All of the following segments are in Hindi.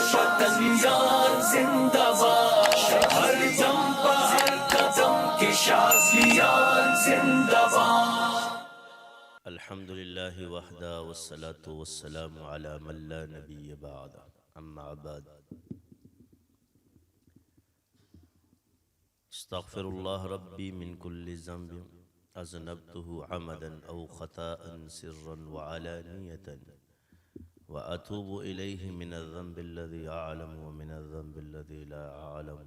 शतंजान जिंदाबाद, हर दम पर हर कदम के शाज़ियान जिंदाबाद। अल्हम्दुलिल्लाहि वहदा वस्सलातु वस्सलामु अला मन ला नबिय्य बअद, अम्मा बाद। अस्तग़फिरुल्लाह रब्बी मिन कुल्लि ज़ंबिन अज़नबतुहु अमदन औ ख़ताअन सिर्रन व अलानियतन व अतूबु इलैहि मिनज़्ज़ंबिल्लज़ी अअलम व मिनज़्ज़ंबिल्लज़ी ला अअलम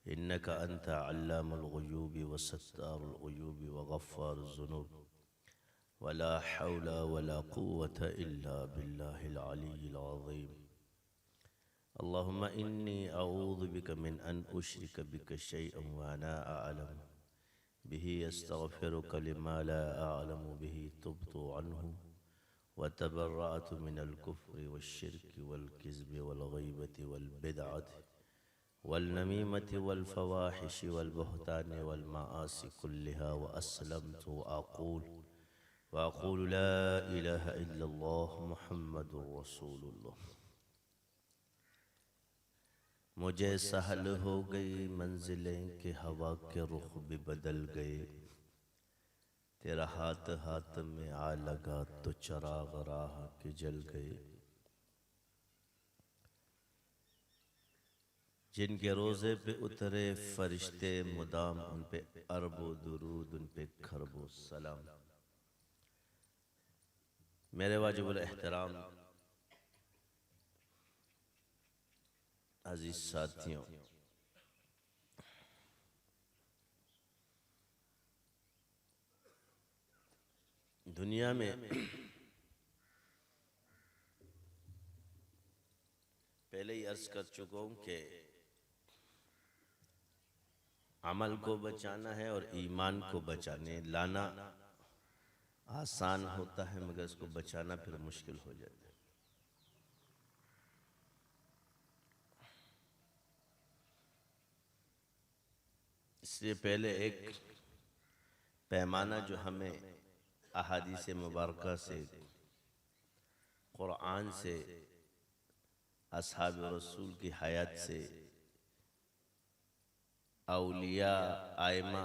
इन्नका अंता अल्लामुल ग़ुयूबि व सत्तारुल ग़ुयूबि व ग़फ़्फ़ारुज़ ज़ुनूब वला हौला वला कुव्वता इल्ला बिल्लाहिल अलिय्यिल अज़ीम। अल्लाहुम्मा इन्नी अऊज़ु बिका मिन अन उश्रिक बिका शैअन व अना अअलम बिही अस्तग़फिरुका लिमा ला अअलमु बिही तुब्तु अन्हु व तबर्रअतु मिनल कुफ्रि वश्शिर्कि वल किज़्बि वल ग़ीबति वल बिदअति वल नमीमति वल फ़वाहिशि वल बुहतानि वल मआसि कुल्लिहा व अस्लमतु व अक़ूलु ला इलाहा इल्लल्लाह मुहम्मदुर रसूलुल्लाह। मुझे सहल हो गई मंजिलें कि हवा के रुख भी बदल गए, तेरा हाथ हाथ में आ लगा तो चराग़ राह के जल गए। जिनके रोज़े पे उतरे फरिश्ते मुदाम उन पे अरबो दुरूद उन पे खरबो सलाम। मेरे वाजिबुल एहतराम अजीज साथियों, दुनिया में पहले ही अर्ज कर चुका हूं कि अमल को बचाना है और ईमान को बचाने लाना आसान होता है, मगर इसको बचाना फिर मुश्किल हो जाता है। इसलिए पहले एक पैमाना जो हमें अहादीस मुबारका से, कुरान से, असहाब रसूल की हयात से, औलिया आइमा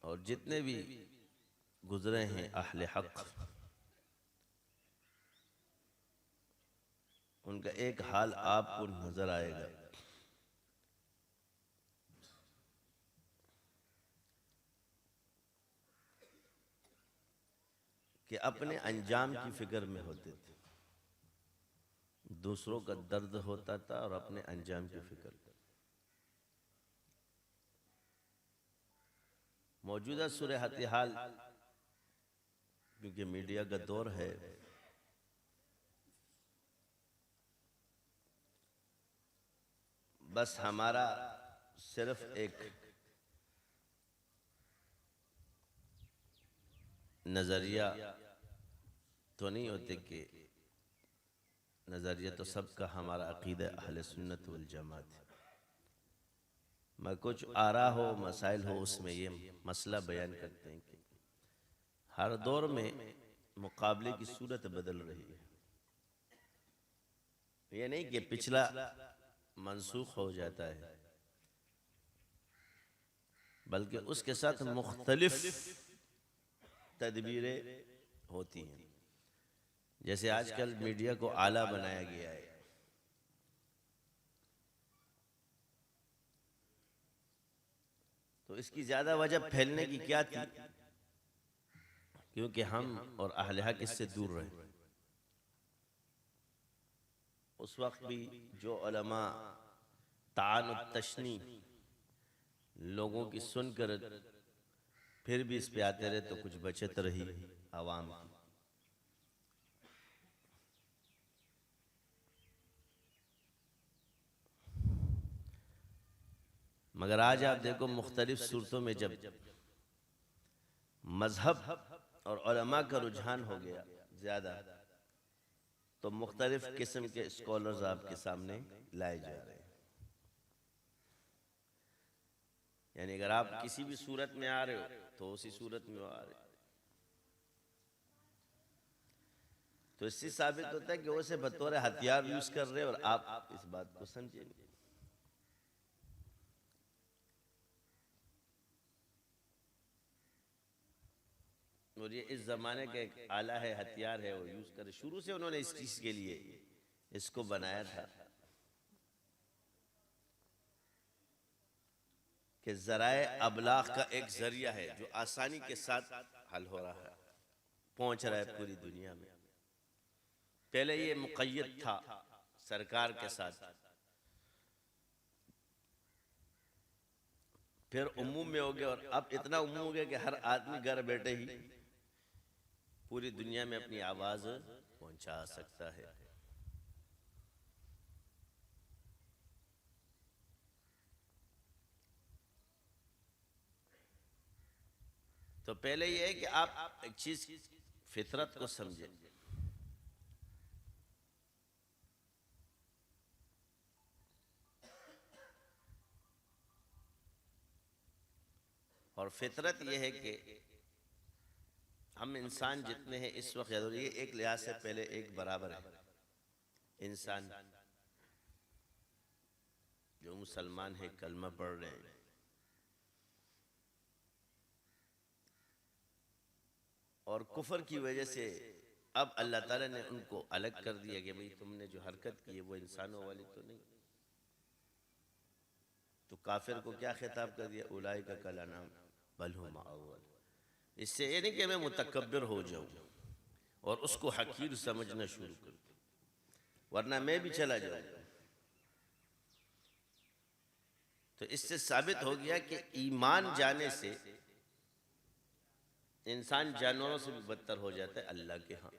और जितने भी गुजरे हैं अहले हक, उनका एक हाल आपको नजर आएगा कि अपने अंजाम की फिक्र में होते थे। दूसरों का दर्द होता था और अपने अंजाम की फिक्र। मौजूदा सूरत हाल, क्योंकि मीडिया का दौर है, बस हमारा सिर्फ एक नजरिया तो नहीं होते कि नजरिया तो सबका हमारा अकीदा अहले सुन्नत वल जमात है। मैं कुछ आरा हो मसाइल हो उसमें ये मसला बयान करते हैं कि हर दौर में मुकाबले की सूरत बदल रही है। ये नहीं कि पिछला मनसूख हो जाता है, बल्कि उसके साथ मुख्तलिफ तदबीरें होती हैं। जैसे आजकल मीडिया को आला बनाया गया है, तो इसकी ज्यादा वजह फैलने की क्या थी? क्योंकि हम और अहले हक इससे दूर रहे। उस वक्त भी जो उलमा तान तशनी लोगों की सुनकर फिर भी इस पे आते रहे, तो कुछ बचत रही आवाम की। मगर आज आप देखो मुख्तलिफ सूरतों में जब मजहब और उलमा का रुझान हो गया ज्यादा, तो मुख्तलिफ किस्म के स्कॉलर्स आपके सामने लाए जा रहे हैं। यानी अगर आप किसी भी सूरत में आ रहे हो तो उसी सूरत में आ रहे हो। तो इससे साबित होता है कि वो उसे बतौर हथियार यूज कर रहे हैं और आप इस बात को समझे नहीं। और ये इस जमाने का एक आला है, हथियार है, वो यूज करे। शुरू से उन्होंने इस चीज के लिए इसको बनाया था कि जराए अबलाग का एक जरिया है जो आसानी के साथ हल हो रहा है, पहुंच रहा है पूरी दुनिया में। पहले ये मुक़य्यद था सरकार के साथ, फिर उम्मूम में हो गया, और अब इतना उम्मूम हो गया कि हर आदमी घर बैठे ही पूरी दुनिया में अपनी आवाज पहुंचा सकता है। तो पहले यह है कि आप एक चीज फितरत को समझें। और फितरत यह है कि हम इंसान जितने हैं इस वक्त, ये एक लिहाज से पहले एक बराबर है। इंसान जो मुसलमान है, कलमा पढ़ रहे हैं, और कुफर की वजह से अब अल्लाह ताला ने उनको अलग कर दिया कि भाई तुमने जो हरकत की है वो इंसानों वाली तो नहीं। तो काफिर को क्या खिताब कर दिया? उलाइका कल अनाम बल हुम अव्वल। इससे ये नहीं कि मैं मुतकब्बिर हो जाऊं और उसको हकीर समझना शुरू कर दूं, वरना मैं भी चला जाऊंगा। तो इससे साबित हो गया कि ईमान जाने से इंसान जानवरों से भी बदतर हो जाता है अल्लाह के यहाँ,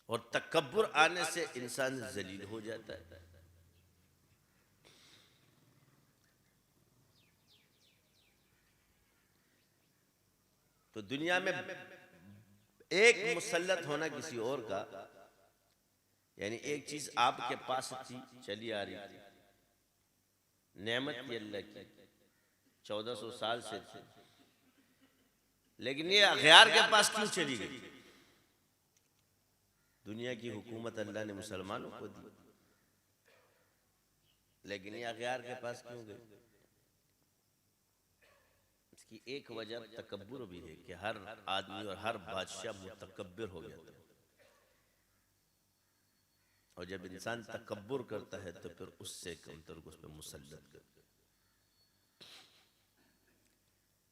और तकब्बुर आने से इंसान जलील हो जाता है। तो दुनिया में एक मुसल्लत होना किसी और का, यानी एक चीज आपके पास थी, चली आ रही थी, नेमत थी अल्लाह की, 1400 साल से थी, लेकिन ये अगयार के पास क्यों चली गई? दुनिया की हुकूमत अल्लाह ने मुसलमानों को दी, लेकिन ये अगयार के पास क्यों गई? इसकी एक वजह तकब्बुर भी है कि हर आदमी और हर बादशाह मुतकब्बिर हो गया था, और जब इंसान तकब्बुर करता है तो फिर उससे कमतर को उस पर मुसल्लत करता है।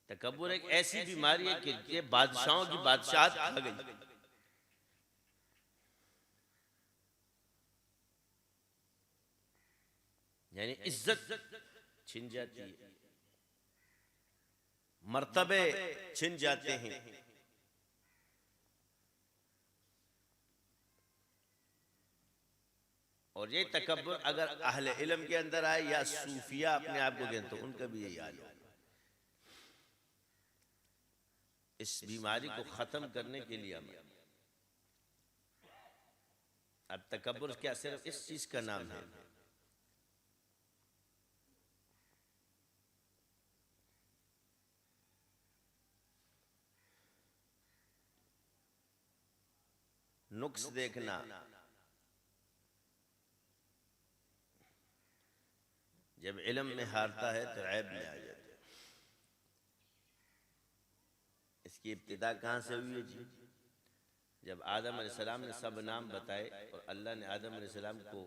तकब्बुर एक ऐसी बीमारी है कि ये बादशाहों की बादशाहत खा गई। यानी इज्जत छिन जाती है, मर्तबे छिन जाते हैं। और ये तकब्बुर अगर अहले इल्म के अंदर आए या सूफिया अपने आप को कहते तो उनका भी यही हाल है। इस बीमारी को खत्म करने के लिए हमें, अब तकब्बुर क्या सिर्फ इस चीज का नाम है, नुक्स देखना, जब इल्म में हारता है तो ऐब में आ जाता है। इसकी इब्तिदा कहाँ से हुई है जी? जब आदम अलैहिस्सलाम ने सब नाम बताए और अल्लाह ने आदम अलैहिस्सलाम को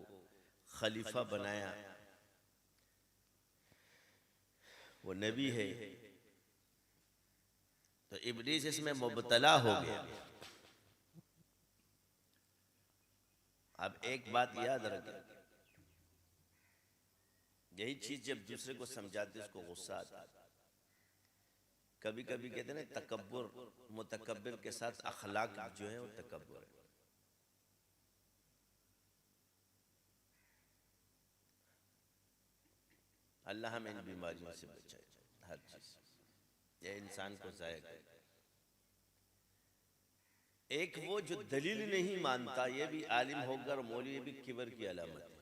खलीफा बनाया, वो नबी है, तो इब्लीस इसमें मुबतला हो गया। अब एक बात याद रखें, यही चीज जब दूसरे को समझाते उसको गुस्सा आता है। कभी कभी कहते हैं ना तकब्बुर, मुतकब्बिर के साथ अखलाक जो है वो तकब्बुर है। अल्लाह हमें इन बीमारियों से बचाए, हर चीज ये इंसान को ज़ाया करे। एक वो जो दलील नहीं मानता, ये भी आलिम होकर मौलवी भी किबर की अलामत है।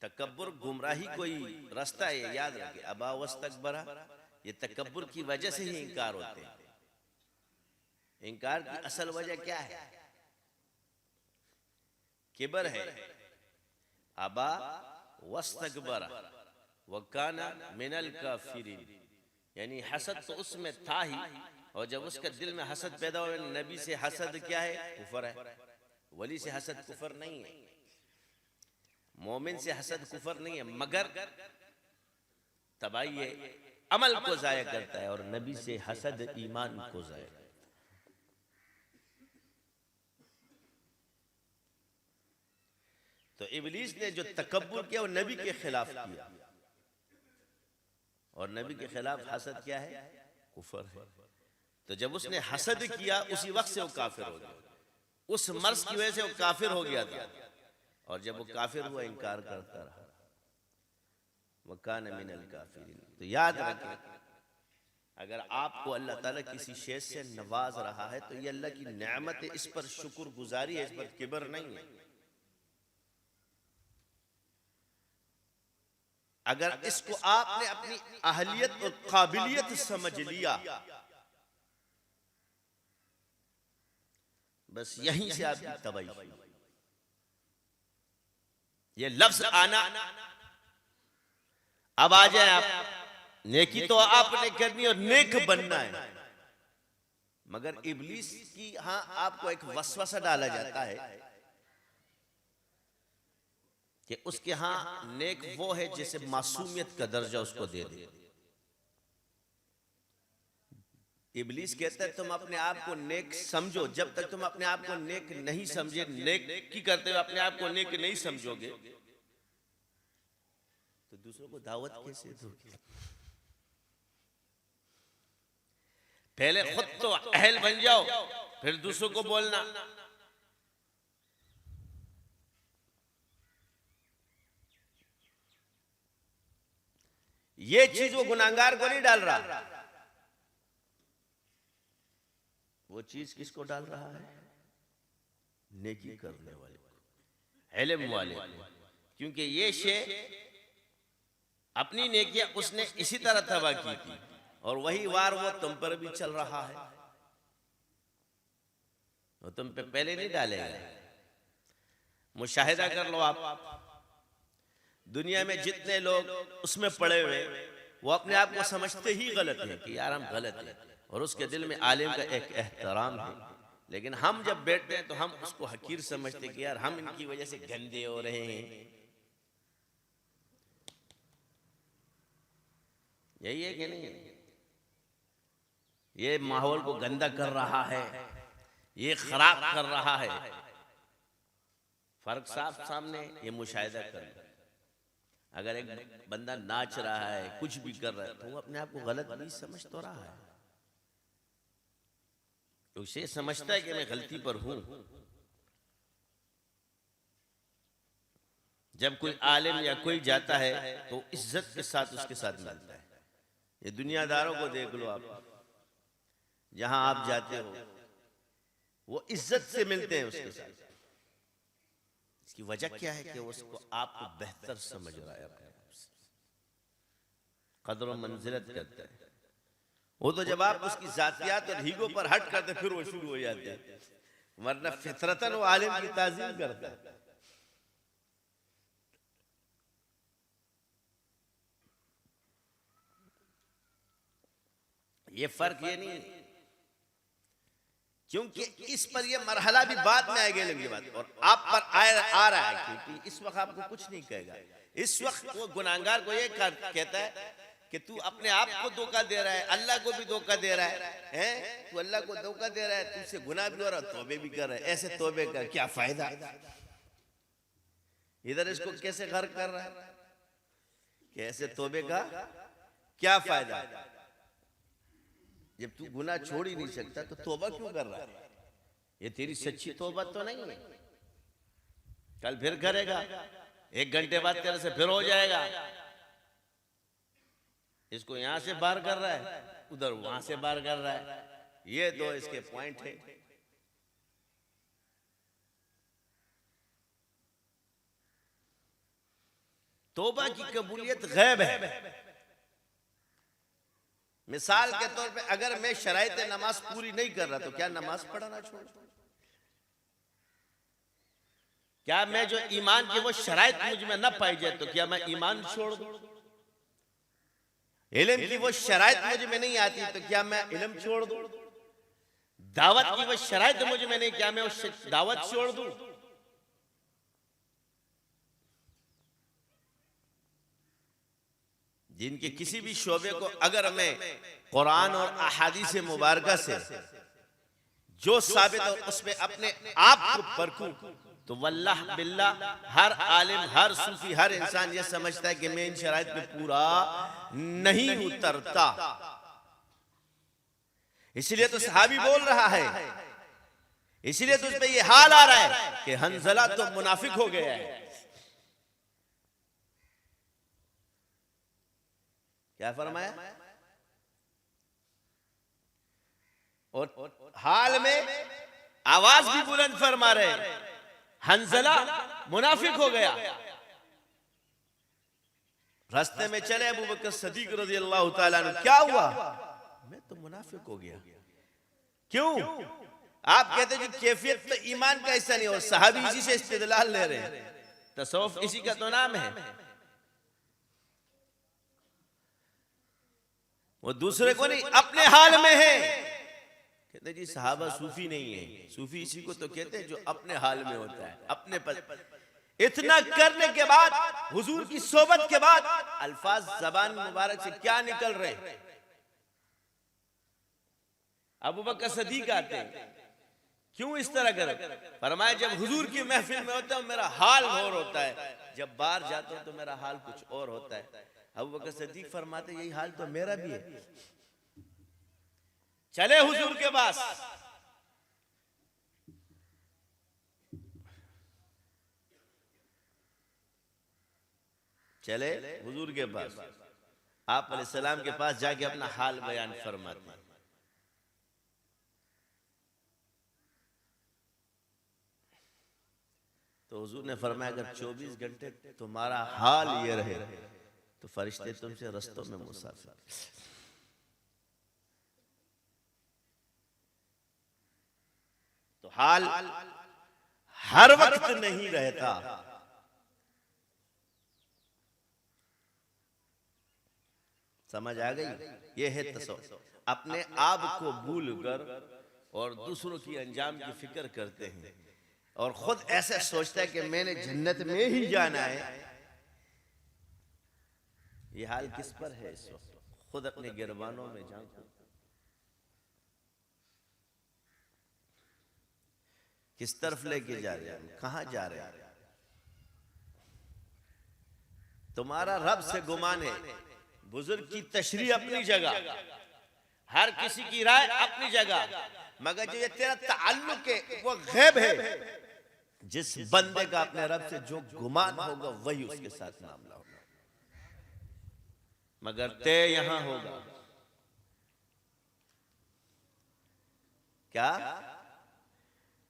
तकब्बुर गुमराही कोई रास्ता है, याद रखे। अबा वस्तकबरा ये तकब्बुर की वजह से ही इनकार होते हैं। इनकार की असल वजह क्या है? किबर है। अबा वस्तकबरा वकाना मिनल काफिरीन, यानी हसद तो उसमें था ही, और जब उसके दिल में हसद पैदा हुआ, नबी से हसद क्या है? कुफर है। वली से हसद कुफर नहीं है, मोमिन से हसद कुफर नहीं है, मगर तबाही अमल को जाया करता है, और नबी से हसद ईमान को जाया करता है। तो इब्लीस ने जो तकब्बुर किया वो नबी के खिलाफ किया, और नबी के खिलाफ हसद क्या है? कुफर है। तो जब उसने हसद किया उसी वक्त से वो काफिर हो गया, उस मर्ज की वजह से वो काफिर हो गया था, और जब वो काफिर हुआ इनकार करता रहा, वकान मिनल काफिरीन। तो याद रखें, अगर आपको अल्लाह ताला किसी शे से नवाज रहा है तो ये अल्लाह की नेमत है, इस पर शुक्र गुजारी है, इस पर किबर नहीं है। अगर इसको आपने अपनी अहलियत और काबिलियत समझ लिया, बस यहीं से आपकी तबाही हुई। ये लफ्ज आना, अब आ जाए आप, नेकी तो आपने करनी और नेक बनना है, मगर इब्लीस की हाँ आपको एक वसवसा डाला जाता है कि उसके यहाँ नेक वो है जैसे मासूमियत का दर्जा उसको दे दे। इब्लीस कहता है तुम अपने आप को नेक समझो, जब तक तुम अपने आप को नेक नहीं समझे, नेक की करते हुए अपने आप को नेक नहीं समझोगे तो दूसरों को दावत कैसे दोगे? पहले खुद तो अहल बन जाओ, फिर दूसरों को बोलना। ये चीज वो गुनाहगार को नहीं डाल रहा, वो चीज किसको डाल रहा है? नेकी करने वाले को, इल्म वाले को। क्योंकि ये शे अपनी नेकियां उसने इसी तरह तबाह की थी, और वही वार वो तुम पर भी चल रहा है, वो तुम पे पहले नहीं डालेगा। मुशाहिदा कर लो आप, दुनिया में जितने लोग उसमें पड़े हुए वो अपने आप को समझते ही गलत है कि यार हम गलत हैं, और उसके दिल में आलिम का एक एहतराम है, लेकिन हम जब बैठते हैं तो हम उसको हकीर समझते कि यार हम इनकी वजह से गंदे हो रहे हैं। यही है कि नहीं? ये माहौल को गंदा कर रहा है, ये खराब कर रहा है। फर्क साफ सामने, ये मुशाहिदा कर लो। अगर एक बंदा नाच रहा है, कुछ भी कर रहा है, तो वो अपने आप को गलत नहीं समझ तो रहा है, उसे समझता है कि मैं गलती पर हूं। जब कोई आलिम या कोई जाता है तो इज्जत के साथ उसके साथ मिलता है। ये दुनियादारों को देख लो आप, जहां आप जाते हो वो इज्जत से मिलते हैं उसके साथ। इसकी वजह क्या है? कि उसको आपको बेहतर समझ रहा है, अपने आप से कदर और मंजिलत करता है। वो तो जब आप उसकी जातियात और हीगो पर हट करते फिर वो शुरू हो जाते हैं, वरना फितरतन वो आलिम की ताज़ीम करता है। ये फर्क ये नहीं, क्योंकि इस पर ये मरहला भी बाद में आएगा इल्म की बात, और आप पर आ रहा है, क्योंकि इस वक्त आपको कुछ नहीं कहेगा। इस वक्त वो गुनाहगार को ये कहता है कि तू अपने आप को धोखा दे रहा है, अल्लाह को भी धोखा दे रहा है, तू अल्लाह को धोखा दे रहा है, तुझसे गुनाह भी हो रहा है, तौबे भी कर रहा है। ऐसे तौबे का क्या फायदा? इधर इसको कैसे गर्क कर रहा है कि ऐसे तौबे का क्या फायदा? जब तू गुनाह छोड़ ही नहीं सकता तो तौबा क्यों कर रहा है? ये तेरी सच्ची तौबा तो नहीं है। कल फिर करेगा, 1 घंटे बाद तेरे से फिर हो जाएगा। इसको यहां से बाहर कर रहा है, उधर वहां से बाहर कर रहा है। ये दो इसके पॉइंट है। तौबा की कबूलियत गैब है, मिसाल के तौर पे अगर मैं शराइत नमाज पूरी नहीं कर रहा तो क्या नमाज पढ़ना छोड़ दूं? क्या मैं जो ईमान की वो शराइत मुझ में न पाई जाए तो क्या मैं ईमान छोड़ दूं? इल्म की वो शराइत मुझ में नहीं आती तो क्या मैं इल्म छोड़ दूं? दावत की वो शराइत मुझ में नहीं, क्या मैं उस दावत छोड़ दूं? जिनके किसी भी शोबे को अगर मैं कुरान और अहादीस मुबारका से जो साबित और उसमें अपने आप को परखूं तो वल्लाह बिल्लाह हर आलिम, हर सूफी, हर इंसान ये समझता है कि मैं इन शराइत पे पूरा नहीं उतरता। इसलिए तो सहाबी बोल रहा है, इसलिए तो उस पे ये हाल आ रहा है कि हंजला तो मुनाफिक हो गया है। क्या फरमाया? और हाल में आवाज भी बुलंद फरमा रहे, हंजला मुनाफिक हो गया। रास्ते में चले अबू बकर सदीक रज़ी अल्लाह ताला अन्हु, क्या हुआ? मैं तो मुनाफिक हो गया। क्यों? आप कहते हैं कि कैफियत तो ईमान का हिस्सा नहीं, और सहाबी इसी से इस्तिदलाल ले रहे हैं। तसव्वुफ इसी का तो नाम है। वो दूसरे को नहीं, अपने हाल में है। कहते जी सहाबा सूफी नहीं है। सूफी इसी को तो कहते हैं जो अपने हाल में होता है, अपने पर। इतना करने के बाद, हुजूर की सोबत के बाद, अल्फाज जबान मुबारक से क्या निकल रहे? अबू बकर सदीक आते हैं, क्यों इस तरह कर? फरमाया जब हुजूर की महफिल में होता हूं मेरा हाल और होता है, जब बाहर जाता हूं तो मेरा हाल कुछ और होता है। अबू बकर सदीक फरमाते यही हाल तो मेरा भी है। चले हुजूर के पास, चले हुजूर के पास, आप अलैहिस्सलाम के पास जाके अपना हाल बयान फरमाते हैं। तो हुजूर ने फरमाया अगर 24 घंटे तुम्हारा हाल ये रहे तो फरिश्ते तुमसे रस्तों में मुसाफिर। तो हाल हर वक्त नहीं रहता। समझ आ गई? ये है तसव्वुफ। अपने आप को भूलकर और दूसरों की अंजाम की फिक्र करते हैं और खुद ऐसे सोचता है कि मैंने जन्नत में ही जाना है। ये हाल किस पर है इस वक्त? खुद अपने गिरबानों में झांको। किस तरफ लेके जा रहे हैं? कहां जा रहे हैं? तुम्हारा रब से गुमान है। बुजुर्ग की तशरीह अपनी जगह, हर किसी की राय अपनी जगह, मगर जो ये तेरा ताल्लुक है वो गैब है। जिस बंदे का अपने रब से जो गुमान होगा वही उसके साथ मामला होगा, मगर तय यहां होगा। क्या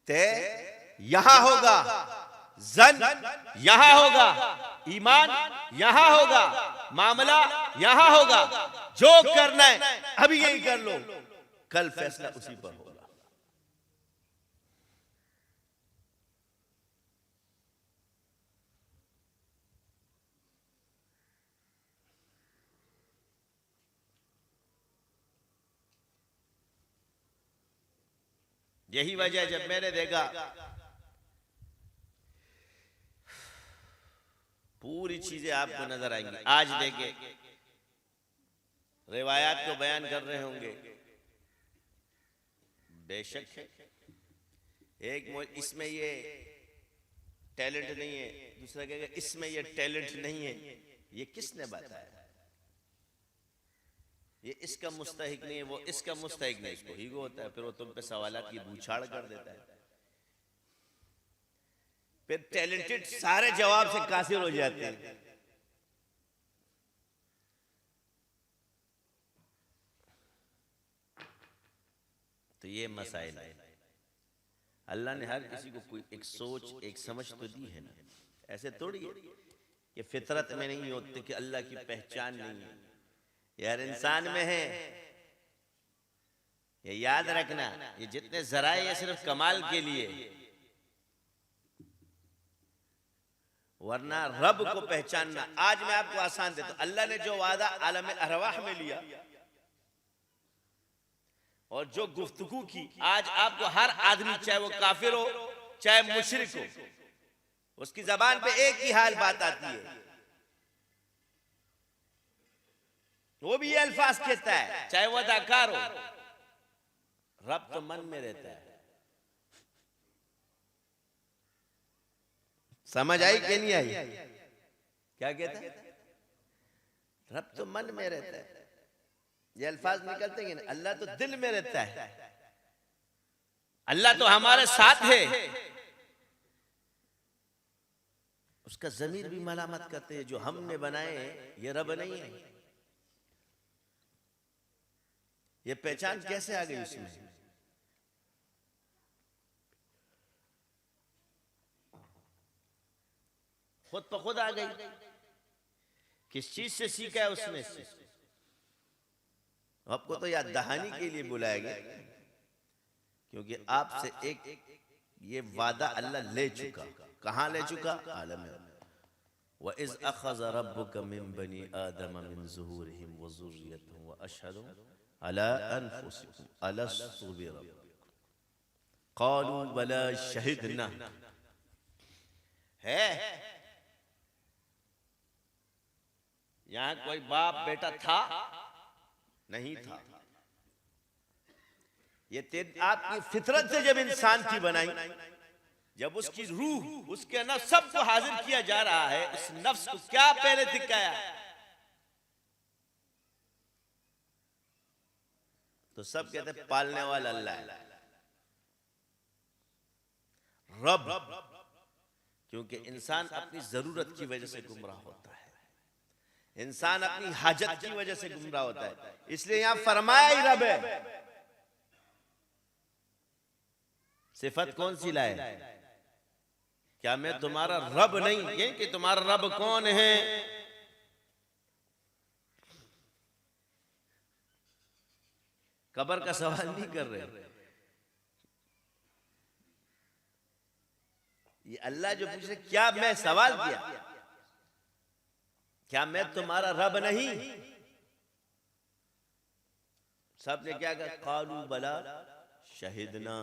तय यहां होगा? जन यहां होगा, ईमान यहां होगा, मामला यहां होगा। जो करना है अभी यही कर लो, कल फैसला उसी पर होगा। यही वजह जब मैंने देखा पूरी चीजें आपको नजर आएंगी। आज देखे रिवायात को बयान कर रहे होंगे, बेशक है। एक इसमें ये टैलेंट नहीं है, दूसरा कहेगा इसमें ये टैलेंट नहीं है। ये किसने बताया? ये इसका मुस्तहिक नहीं है, वो इसका मुस्तहिक नहीं। इसको ईगो होता है, फिर वो तुम पे सवालात की बूछाड़ कर देता है। फिर टैलेंटेड सारे जवाब से कासिर हो जाते हैं। तो ये मसाइल है। अल्लाह ने हर किसी को कोई एक सोच, एक समझ तो दी है ना। ऐसे थोड़ी है कि फितरत में नहीं होते कि अल्लाह की पहचान नहीं है। यार इंसान में है, ये याद रखना, ये जितने जराए ये सिर्फ कमाल के लिए, वरना रब को पहचानना। आज मैं आपको आसान देता हूं, अल्लाह ने जो वादा आलम अरवाह में लिया और जो गुफ्तगू की, आज आपको हर आदमी, चाहे वो काफिर हो चाहे मुशरिक हो, उसकी जबान पे एक ही हाल बात आती है, वो भी ये अल्फाज कहता है, चाहे वो अदाकार हो, रब तो मन में रहता है। समझ आई कि नहीं आई? क्या कहता है? रब तो मन में रहता है। ये अल्फाज निकलते हैं ना, अल्लाह तो दिल में रहता है, अल्लाह तो हमारे साथ है। उसका ज़मीर भी मलामत करते हैं, जो हमने बनाए ये रब नहीं है। ये पहचान कैसे आ गई उसमें? खुद ब खुद आ गई। किस चीज से सीखा है उसने? आपको तो याद दहानी के लिए बुलाया गया, क्योंकि आपसे एक ये वादा अल्लाह ले चुका। कहां ले चुका? आलम। व इज़ अख़ज़ रब्बुका मिन बनी आदम मिन ज़ुहूरिहिम व ज़ुर्रिय्यतहुम व अशहदुहुम अला अनफुसिहिम अलस्तु बिरब्बिकुम क़ालू बला शहिदना। है यहां कोई बाप बेटा था? नहीं था। ये आपकी फितरत से जब इंसान की बनाई, जब उसकी रूह, उसके नफ्स सबको हाजिर किया जा रहा है, उस नफ्स को क्या पहले दिखाया? तो सब कहते हैं पालने वाला अल्लाह है, रब। क्योंकि इंसान अपनी जरूरत की वजह से गुमराह होता है, इंसान अपनी हाजत की वजह से गुमराह होता है। इसलिए यहां फरमाया ही रब है। सिफत कौन सी लाए? क्या मैं तुम्हारा रब नहीं? ये कि तुम्हारा रब कौन है? कब्र का सवाल नहीं कर रहे। ये अल्लाह जो पूछ रहे, क्या मैं सवाल किया, क्या मैं तुम्हारा रब नहीं? सब ने क्या कहा? कालू बला शहिदना।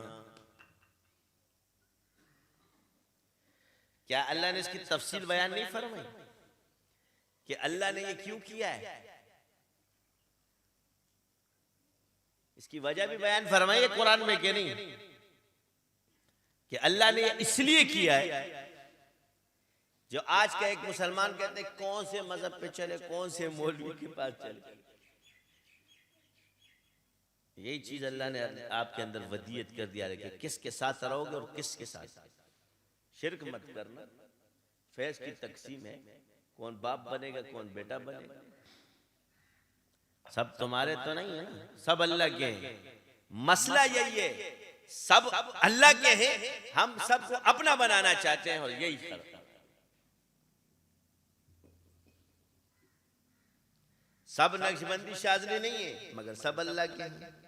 क्या अल्लाह ने इसकी तफसील बयान नहीं फरमाई कि अल्लाह ने ये क्यों किया है? इसकी वजह भी बयान फरमाई है कुरान में कि नहीं, कि अल्लाह ने ये इसलिए किया है। जो आज का एक मुसलमान कहते हैं कौन से मजहब पे चले, कौन से मौलवी के पास चले, यही चीज अल्लाह ने आपके अंदर वदियत कर दिया है कि किसके साथ रहोगे और किसके साथ। शिरक मत करना। फैज की तकसीम है, कौन बाप बनेगा कौन बेटा बनेगा, सब तुम्हारे तो नहीं है ना, सब अल्लाह के हैं। मसला यही है, सब अल्लाह के हैं, हम सबको अपना बनाना चाहते हैं, और यही फर्क है। सब नक्शबंदी शाज़ली नहीं है, मगर सब अल्लाह के हैं।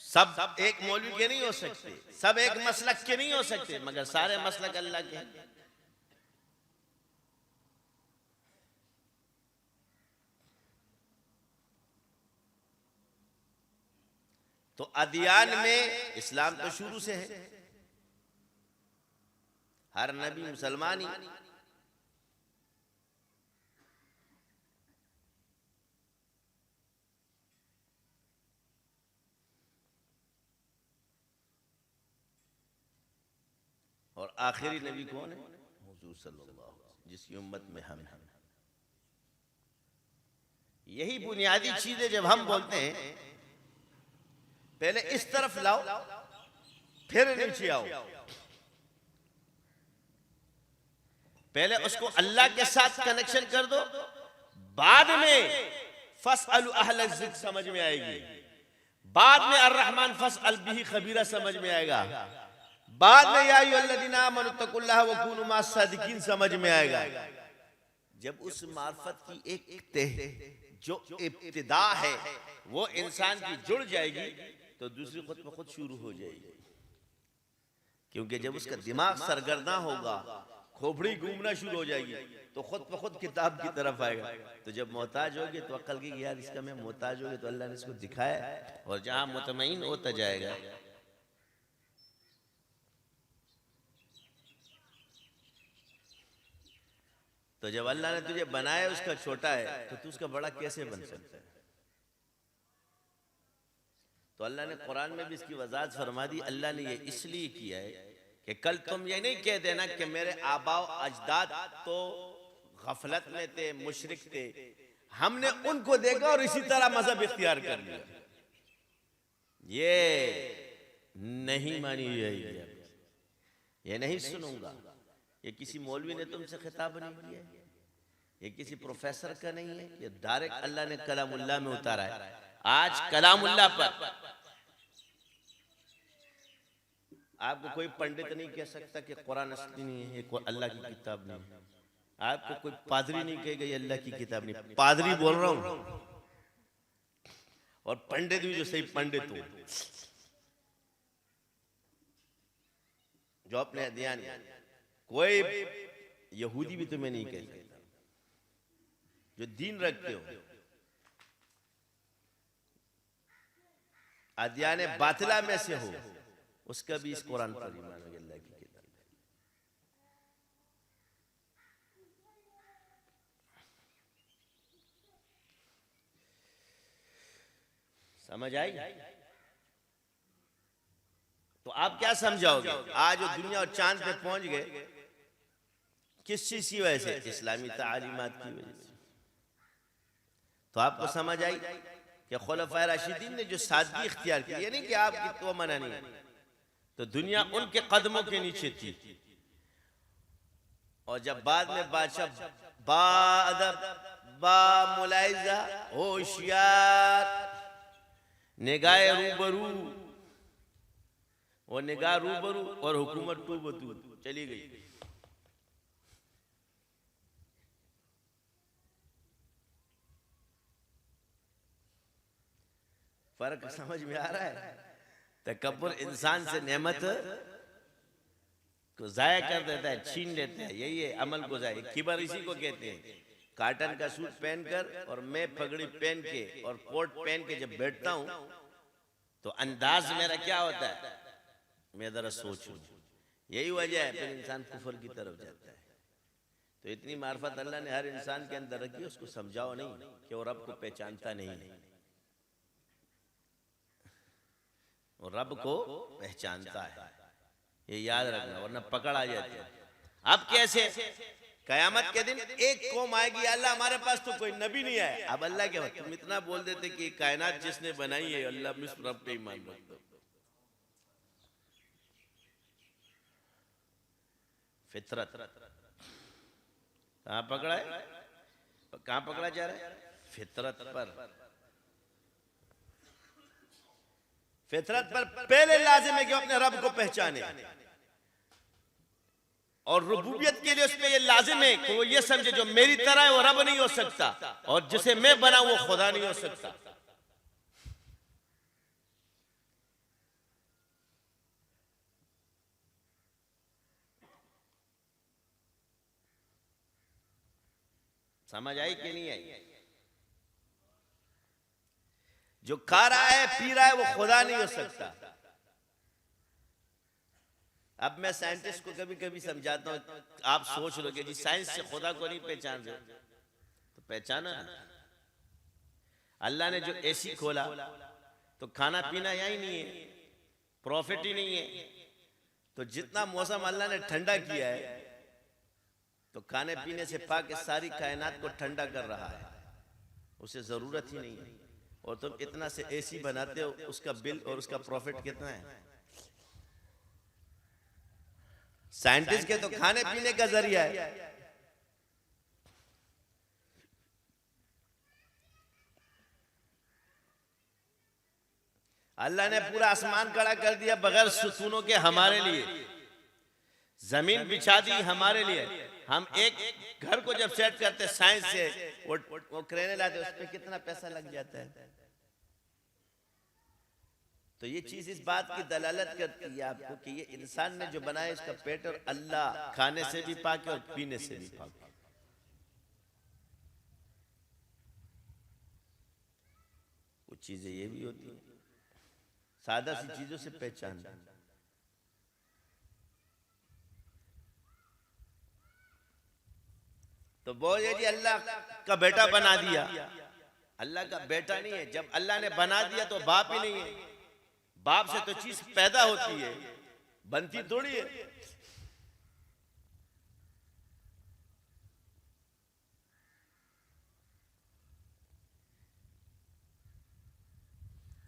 सब एक मौलवी के नहीं हो सकते, सब एक मसलक के नहीं हो सकते, मगर सारे मसलक अल्लाह के हैं। तो अदियान में इस्लाम तो शुरू से है, हर नबी मुसलमान ही। और आखिरी नबी कौन है? हुजूर सल्लल्लाहु अलैहि वसल्लम, जिसकी उम्मत में हम हैं। यही बुनियादी चीजें जब हम बोलते हैं, पहले इस तरफ लाओ फिर नीचे आओ, पहले उसको अल्लाह के साथ कनेक्शन कर दो, बाद में फसअलु अहल ज़िक्र समझ में आएगी, बाद में अर्रहमान फसअल बिही खबीरा समझ में आएगा, बाद में या अय्युहल्लज़ीना आमनु तक़ुल्लाह व कूनू मअस सादिकीन समझ में आएगा। जब उस मार्फत की एक तह जो इब्तिदा है वो इंसान की जुड़ जाएगी तो दूसरी खुद ब खुद शुरू हो जाएगी। क्योंकि जब उसका दिमाग सरगर्दा होगा, खोपड़ी घूमना शुरू हो जाएगी, तो खुद ब खुद किताब की तरफ आएगा। तो जब मोहताज होगी तो अक्ल की यार इसका मैं मोहताज होगी, तो अल्लाह ने इसको दिखाया, और जहां मुतमईन होता जाएगा तो जब अल्लाह ने तुझे बनाया उसका छोटा है तो तू उसका बड़ा कैसे बन सकता है। तो अल्लाह ने कुरान में भी इसकी वजाहत फरमा दी। अल्लाह ने ये इसलिए किया है कि कल तुम ये नहीं कह देना कि मेरे आबाओ अजदाद तो गफलत में थे, मुशरिक थे, हमने उनको देखा और इसी तरह मजहब इख्तियार कर लिया। ये नहीं मानी जाएगी, ये नहीं सुनूंगा। ये किसी मौलवी ने तुमसे खिताब नहीं किया, ये किसी प्रोफेसर का नहीं है, ये डायरेक्ट अल्लाह ने कलामुल्लाह में उतारा है। आज कलामुल्लाह पर आपको कोई पंडित नहीं कह सकता कि कुरान असली नहीं है, ये अल्लाह की किताब नहीं है। आपको कोई पादरी नहीं कहेगा ये अल्लाह की किताब नहीं। पादरी बोल रहा हूं, और पंडित भी जो सही पंडित हो, जो अपने अध्ययन, कोई यहूदी भी तुम्हें नहीं कह सकता, जो दीन रखते हो, अध्ययन बातिला में से हो, उसका भी इस कुरान पर ईमान है, अल्लाह की किताब। समझ आई? तो आप क्या समझाओगे? आज दुनिया और चांद पे पहुंच गए, किस चीज की वजह से? इस्लामी तालीमात की वजह से। तो आपको समझ आई कि खुलफाए राशिदीन ने जो सादगी इख्तियार की, ये नहीं कि आपकी तो मना नहीं, तो दुनिया उनके कदमों के नीचे थी। और जब बाद में बादशाह बाअदब बामुलाइजा होशियार निगाह रूबरू, और निगाह रूबरू और हुकूमत टूबतू चली गई। फर्क समझ में आ रहा है? तकब्बुर इंसान से नेमत को जाया कर देता है, छीन लेता है। यही है अमल को जाया। किबर इसी को कहते हैं। काटन का सूट पहनकर और मैं पगड़ी पहन के और कोट पहन के जब बैठता हूं तो अंदाज मेरा क्या होता है, मैं जरा सोचूं। यही वजह है फिर इंसान कुफर की तरफ जाता है। तो इतनी मार्फत अल्लाह ने हर इंसान के अंदर रखी, उसको समझाओ नहीं कि वो रब को पहचानता नहीं, वो रब को पहचानता है। ये याद रखना, वरना पकड़ आ जाती है। अब कैसे? कयामत के दिन एक कौम आएगी, अल्लाह हमारे पास तो कोई नबी नहीं है। अब अल्लाह के वक्त तुम इतना बोल देते कि कायनात जिसने बनाई है अल्लाह, मिस रब पे ईमान रखते हो। फितरत कहां पकड़ा है? कहां पकड़ा जा रहा है? फितरत पर। फितरत पर पहले लाजिम है कि अपने रब को पहचाने, और रुबूबियत के लिए उसमें ये लाजिम है कि वो ये समझे जो मेरी तरह है वो रब नहीं हो सकता, और जिसे मैं बना वो खुदा नहीं हो सकता। समझ आई कि नहीं आई? जो खा रहा है पी रहा है वो खुदा नहीं हो सकता। अब मैं साइंटिस्ट को कभी कभी समझाता हूं, आप सोच लो कि जी साइंस से खुदा को नहीं पहचान रहे, तो पहचाना ना। अल्लाह ने जो एसी खोला तो खाना पीना यही नहीं है, प्रॉफिट ही नहीं है। तो जितना मौसम अल्लाह ने ठंडा किया है तो खाने पीने से पाके सारी कायनात को ठंडा कर रहा है, उसे जरूरत ही नहीं है। और तुम इतना से एसी बनाते हो, उसका बिल और उसका प्रॉफिट कितना है? साइंटिस्ट के तो खाने पीने का जरिया है। अल्लाह ने पूरा आसमान खड़ा कर दिया बगैर सुतूनों के हमारे लिए, जमीन बिछा दी हमारे लिए, हम एक घर को जब सेट करते साइंस से, वो क्रेन लाते, उस पर कितना पैसा लग जाता है। तो ये चीज इस बात की दलालत करती है आपको कि ये इंसान ने जो बनाया इसका पेट और अल्लाह खाने से भी पाक है और पीने से भी पाक है। कुछ चीजें ये भी होती हैं सादा सी चीजों से पहचान। तो बोले जी अल्लाह का बेटा बना दिया, अल्लाह का बेटा नहीं है। जब अल्लाह ने बना दिया तो बाप ही नहीं है। बाप से तो चीज पैदा होती है, बनती थोड़ी है।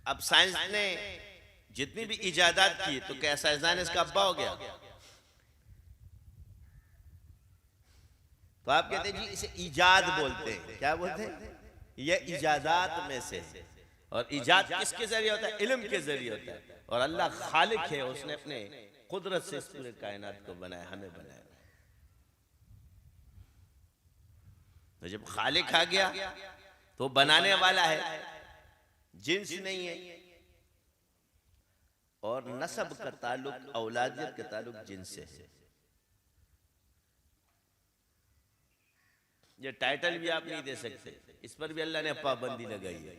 अब साइंस ने जितनी भी इजादात की तो क्या साइंसदान इसका अब्बा हो गया? तो आप कहते हैं जी इसे इजाद बोलते हैं। क्या बोलते हैं? यह इजादात में से है। और इजाद किसके जरिए होता है? इल्म के जरिए होता है। और अल्लाह खालिक है, उसने अपने कुदरत से इस पूरे कायनात को बनाया, हमें बनाया। तो जब खालिक आ गया तो बनाने वाला है, जिन्स नहीं है। और नसब का ताल्लुक, औलादियत का ताल्लुक जिन्स से है। ये टाइटल भी आप नहीं दे सकते, इस पर भी अल्लाह ने पाबंदी लगाई है।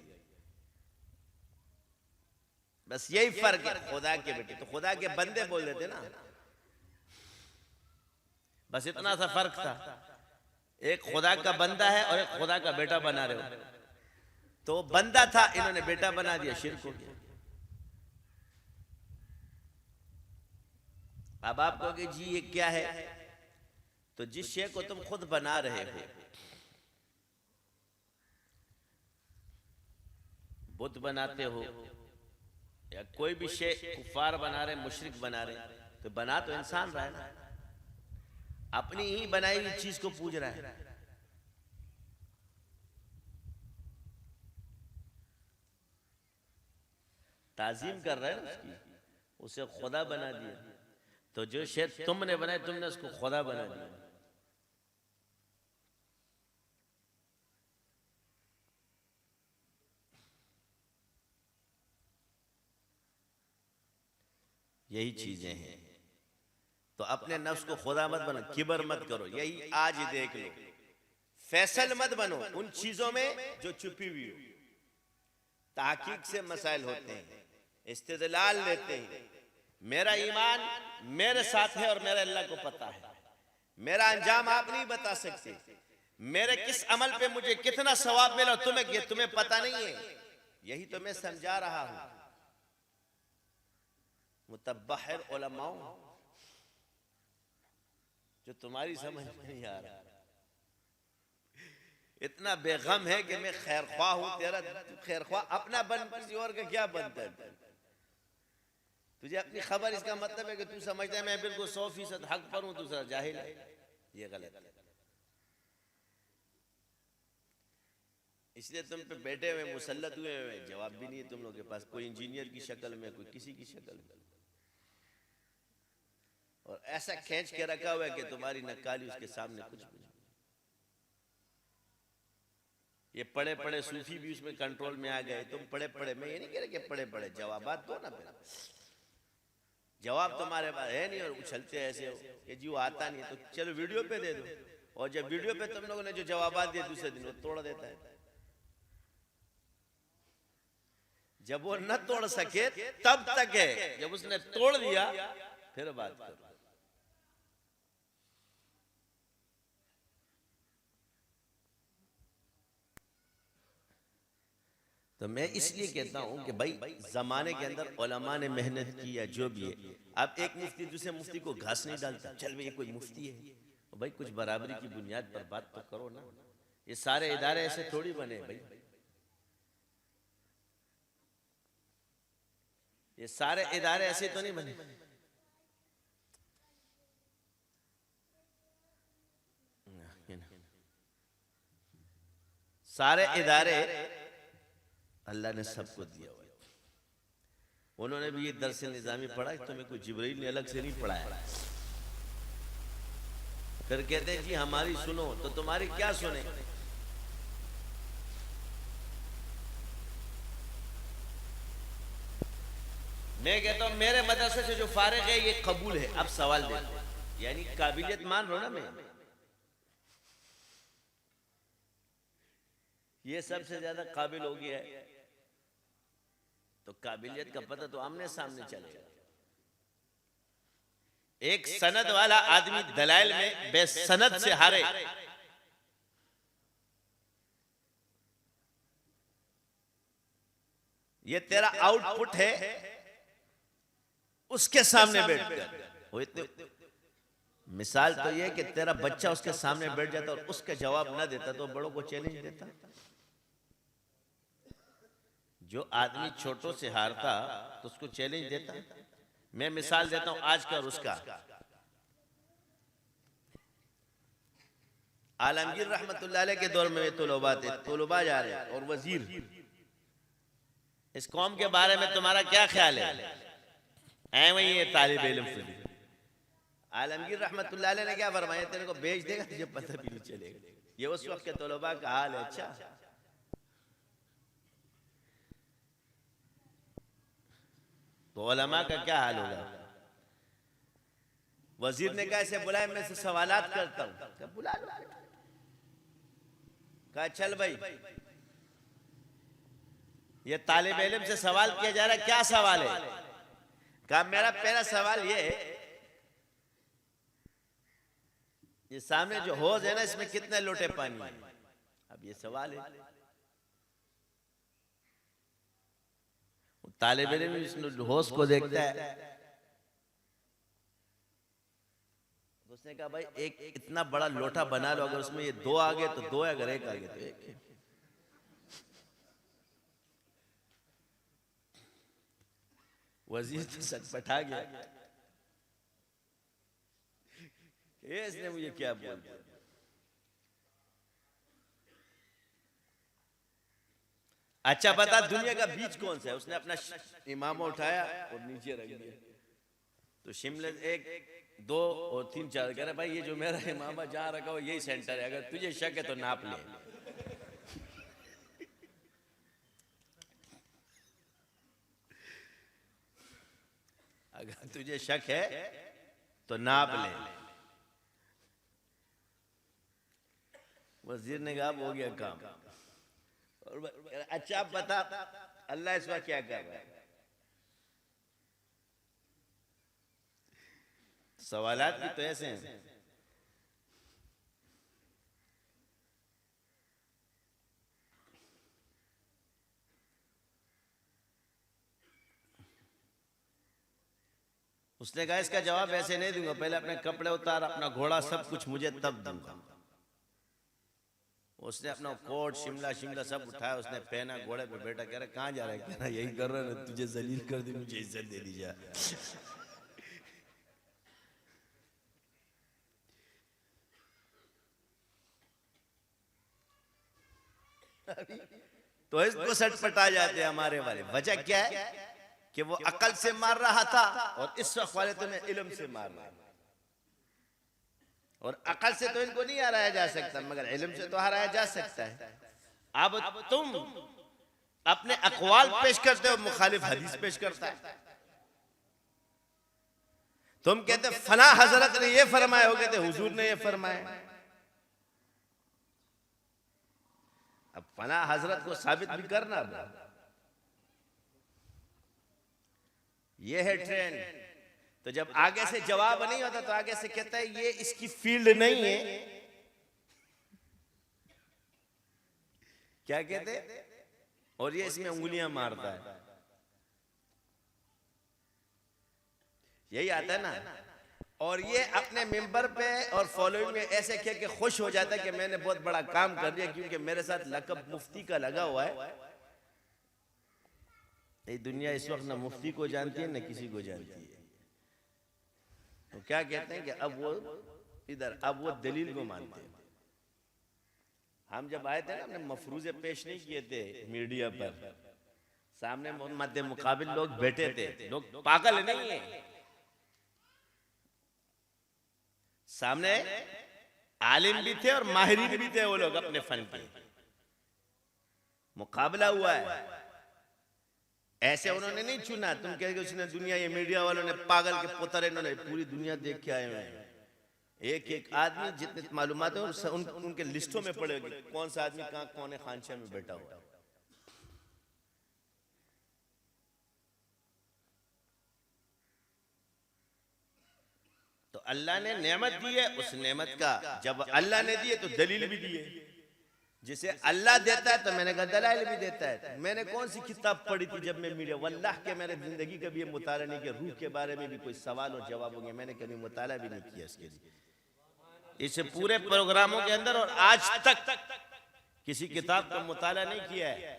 बस यही फर्क है खुदा के बेटे, तो खुदा के बंदे बोल देते ना, बस इतना सा फर्क था। एक खुदा का बंदा है और एक खुदा का बेटा बना रहे हो। तो बंदा था, इन्होंने बेटा बना दिया, शिर्क हो गया। अब आप कहोगे जी ये क्या है? तो जिस शे को तुम खुद बना रहे हो, बुत बनाते हो या कोई भी शे कुफार बना रहे, मुशरिक बना रहे, तो बना तो इंसान रहा है ना, अपनी ही बनाई हुई चीज को पूज रहा है। ताजीम कर रहा है ना उसकी, उसे खुदा बना दिया। तो जो शे तुमने बनाया, तुमने उसको खुदा बना दिया। यही चीजें हैं। तो अपने नफ्स को खुदा मत बनो, किबर मत करो। यही आज ही देख लो, फैसल मत बनो उन चीजों में जो छुपी हुई हो। तहकीक से मसाइल होते हैं, इस्तिदलाल लेते हैं। मेरा ईमान मेरे साथ है और मेरे अल्लाह को पता है। मेरा अंजाम आप नहीं बता सकते। मेरे किस अमल पे मुझे कितना सवाब मिला तुम्हें पता नहीं है। यही तो मैं समझा रहा हूं। मुतब्बहिर उलमाओं, जो तुम्हारी समझ में नहीं आ रहा, इतना बेगम है कि मैं खैरख्वाह हूं तेरा, खैरख्वाह अपना बन, किसी और का क्या बनता है? तुझे अपनी खबर, इसका मतलब है कि तू समझता है मैं बिल्कुल 100% हक पर हूं, दूसरा जाहिल है। ये गलत है। इसलिए तुम पे बैठे हुए मुसल्लत हुए हुए, जवाब भी नहीं है तुम लोग के पास। कोई इंजीनियर की शक्ल में, कोई किसी की शक्ल में, और ऐसा खींच के रखा हुआ है कि तुम्हारी नक्काली उसके सामने कुछ भी नहीं। ये पढ़े पढ़े सूफी भी उसमें कंट्रोल में आ गए। तुम पढ़े पढ़े, मैं ये नहीं कह रहा कि पढ़े पढ़े, जवाबात दो ना। फिर जवाब तुम्हारे पास है नहीं और उछलते ऐसे हो कि जी वो आता नहीं है, तो चलो वीडियो पे दे दो। और जब वीडियो पे तुम लोगों ने जो जवाबात दिए, दूसरे दिन वो तोड़ देता है। जब वो न तोड़ सके तब तक है, जब उसने तोड़ दिया फिर बात करो। तो मैं इसलिए कहता हूं कि भाई जमाने के अंदर उलमा ने मेहनत की या जो भी है। अब एक मुफ्ती दूसरे मुफ्ती को घास नहीं डालता, चल भाई ये कोई मुफ्ती है, भाई कुछ बराबरी की बुनियाद पर बात तो करो ना। ये सारे इदारे ऐसे थोड़ी बने भाई, ये सारे इदारे ऐसे तो नहीं बने। सारे इदारे अल्लाह ने सबको दिया हुआ है। उन्होंने भी ये दरस निजामी पढ़ा, तुम्हें कोई जिब्रील ने अलग से नहीं पढ़ाया। फिर कहते हैं जी हमारी सुनो, तो तुम्हारी क्या सुने? मैं कहता हूं मेरे मदरसे से जो फारिग है ये कबूल है। अब सवाल दे, यानी काबिलियत मान रहा हूं ना मैं, ये सबसे ज्यादा काबिल हो गया है, तो काबिलियत का पता तो आमने सामने चलेगा। एक सनद वाला आदमी दलाइल में बेसनद से हारे, ये तेरा आउटपुट है, उसके सामने बैठ कर। मिसाल तो ये कि तेरा बच्चा उसके सामने बैठ जाता और उसका जवाब ना देता तो बड़ों को चैलेंज देता। जो आदमी छोटों से हारता तो उसको चैलेंज देता। मैं मिसाल देता हूं आज का और उसका। आलमगीर रहमतुल्लाह अलैह के दौर में तलबा जा रहे हैं और वजीर, इस कौम के बारे में तुम्हारा क्या ख्याल है? वही ये तालिब इल्म से आलमगीर रहमतुल्लाह अलैह ने क्या फरमाया? तेरे को बेच देगा, तुझे पता भी नहीं चलेगा। ये उस वक्त के तलबा का हाल है। अच्छा, तो उलमा का क्या हाल होगा? वजीर ने कहा ऐसे बुलाए, मैं से सवालात करता हूं। बुला लो। कहा चल भाई, ये तालिब इल्म से सवाल किया जा रहा है, क्या सवाल है? कहा मेरा पहला सवाल ये है, ये सामने जो हौज है ना, इसमें कितने लोटे पानी है? अब ये सवाल है। तालिब इल्म हौज को देखता है, उसने कहा भाई एक इतना बड़ा लोटा बना लो, अगर उसमें ये दो आगे तो दो है, अगर एक आगे तो एक है। वजीर तो सटपटा गया, इसने मुझे क्या बोल दिया। अच्छा बता, दुनिया का बीच कौन सा है? उसने अपना इमामा उठाया और नीचे रख दिया। तो शिमले 1 2 और 3 4 कह रहे भाई ये जो मेरा इमामा जहां रखा हो यही सेंटर है, अगर तुझे शक है तो नाप ले। अगर तुझे शक है तो नाप ले। वजीर ने कहा हो गया काम। और अच्छा आप बता, अल्लाह इस वक्त क्या कर रहा है? सवालात भी तो ऐसे हैं। उसने कहा इसका जवाब ऐसे नहीं दूंगा, पहले अपने कपड़े उतार, अपना घोड़ा सब कुछ मुझे तब दूंगा। उसने अपना कोट शिमला सब उठाया, उसने पहना, घोड़े पे बैठा। कह रहा कहाँ जा रहा है? कह रहा यही कर रहा है, तुझे जलील कर दी, मुझे इज्जत दे दी जा। तो इसको सटपटा जाते हैं हमारे वाले। वजह क्या है कि वो अकल से मार रहा था और इस वक्त वाले तुम्हें इल्म से मार रहा है। और अकल से तो इनको नहीं हराया जा सकता, मगर इल्म से तो हराया जा सकता है। अब तुम अपने अकवाल पेश करते हो, मुखालिफ हदीस पेश करता है। तुम कहते फला हजरत ने ये फरमाया, हो कहते हुजूर ने ये फरमाया। अब फला हजरत को साबित भी करना, ये है ट्रेंड। तो जब आगे से जवाब नहीं होता तो आगे से कहता है ये इसकी फील्ड नहीं है। क्या कहते? और ये इसमें उंगलियां मारता है। यही आता है ना। और ये अपने मिंबर पे और फॉलोइंग में ऐसे कह के खुश हो जाता है कि मैंने बहुत बड़ा काम कर दिया, क्योंकि मेरे साथ लक़ब मुफ्ती का लगा हुआ है। ये दुनिया इस वक्त ना मुफ्ती को जानती है, ना किसी को जानती है। तो क्या कहते हैं कि अब वो दलील को मानते हैं। हम जब आए थे ना, हमने मफरूजे पेश नहीं किए थे मीडिया पर, सामने मध्य मुकाबिल लोग बैठे थे। लोग पागल नहीं है, सामने आलिम भी थे और माहिरीन भी थे वो लोग अपने फन के। मुकाबला हुआ है, ऐसे उन्होंने नहीं चुना। तुम कह उसने दुनिया, ये मीडिया वालों ने पागल के पुत्र, इन्होंने पूरी दुनिया देख के आए हुए हैं। एक एक आदमी जितने मालूमात है उनके लिस्टों में पड़े, कौन सा आदमी कहाँ कौन खानचा में बैठा हुआ। तो अल्लाह ने नेमत दी है, उस नेमत का जब अल्लाह ने दिए तो दलील भी दिए। जिसे अल्लाह देता है तो मैंने कहा दलाइल भी देता है। मैंने कौन सी किताब पढ़ी थी जब मैं मीडिया, वल्लाह के मैंने जिंदगी का भी ये मुताला नहीं किया। रूह के बारे में भी कोई सवाल और जवाब होंगे, मैंने कभी मुताला भी नहीं किया इसके लिए। इस पूरे प्रोग्रामों के अंदर और आज तक किसी किताब का मुताला नहीं किया है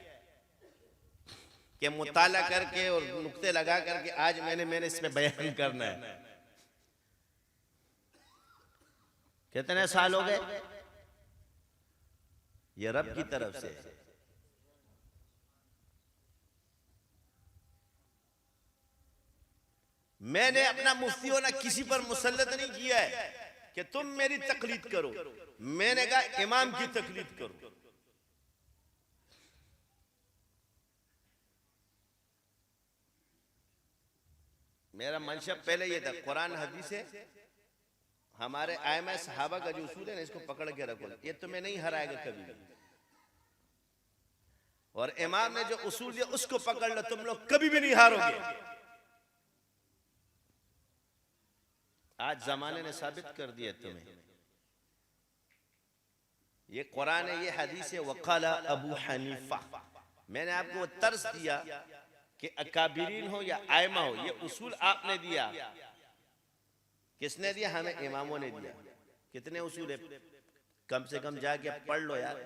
कि मुताला करके और नुक्ते लगा करके आज मैंने इसमें बयान करना है। कितने साल हो गए? ये रब की तरफ से। मैंने अपना मुफ्तियों ने किसी पर मुसल्लत नहीं किया है कि तुम मेरी तकलीद करो। मैंने कहा इमाम की तकलीद करो। मेरा मंशा पहले ये था, कुरान हदीस है, हमारे आयमा सहाबा का जो उसूल है ना, इसको पकड़ के रखो, ये तुम्हें नहीं हराएगा कभी भी। और इमाम ने जो उसूल दिया उसको पकड़ लो, तुम लोग कभी भी नहीं हारोगे। आज जमाने ने साबित कर दिया तुम्हें। ये कुरान है, ये हदीस है। वक़ाला अबू हनीफा, मैंने आपको वो तर्स दिया कि अकाबिरीन हो या आयमा हो, ये उसूल आपने दिया। किसने दिया? हमें इमामों ने दिया। कितने उसूल है, कम से कम जाके पढ़ लो यार।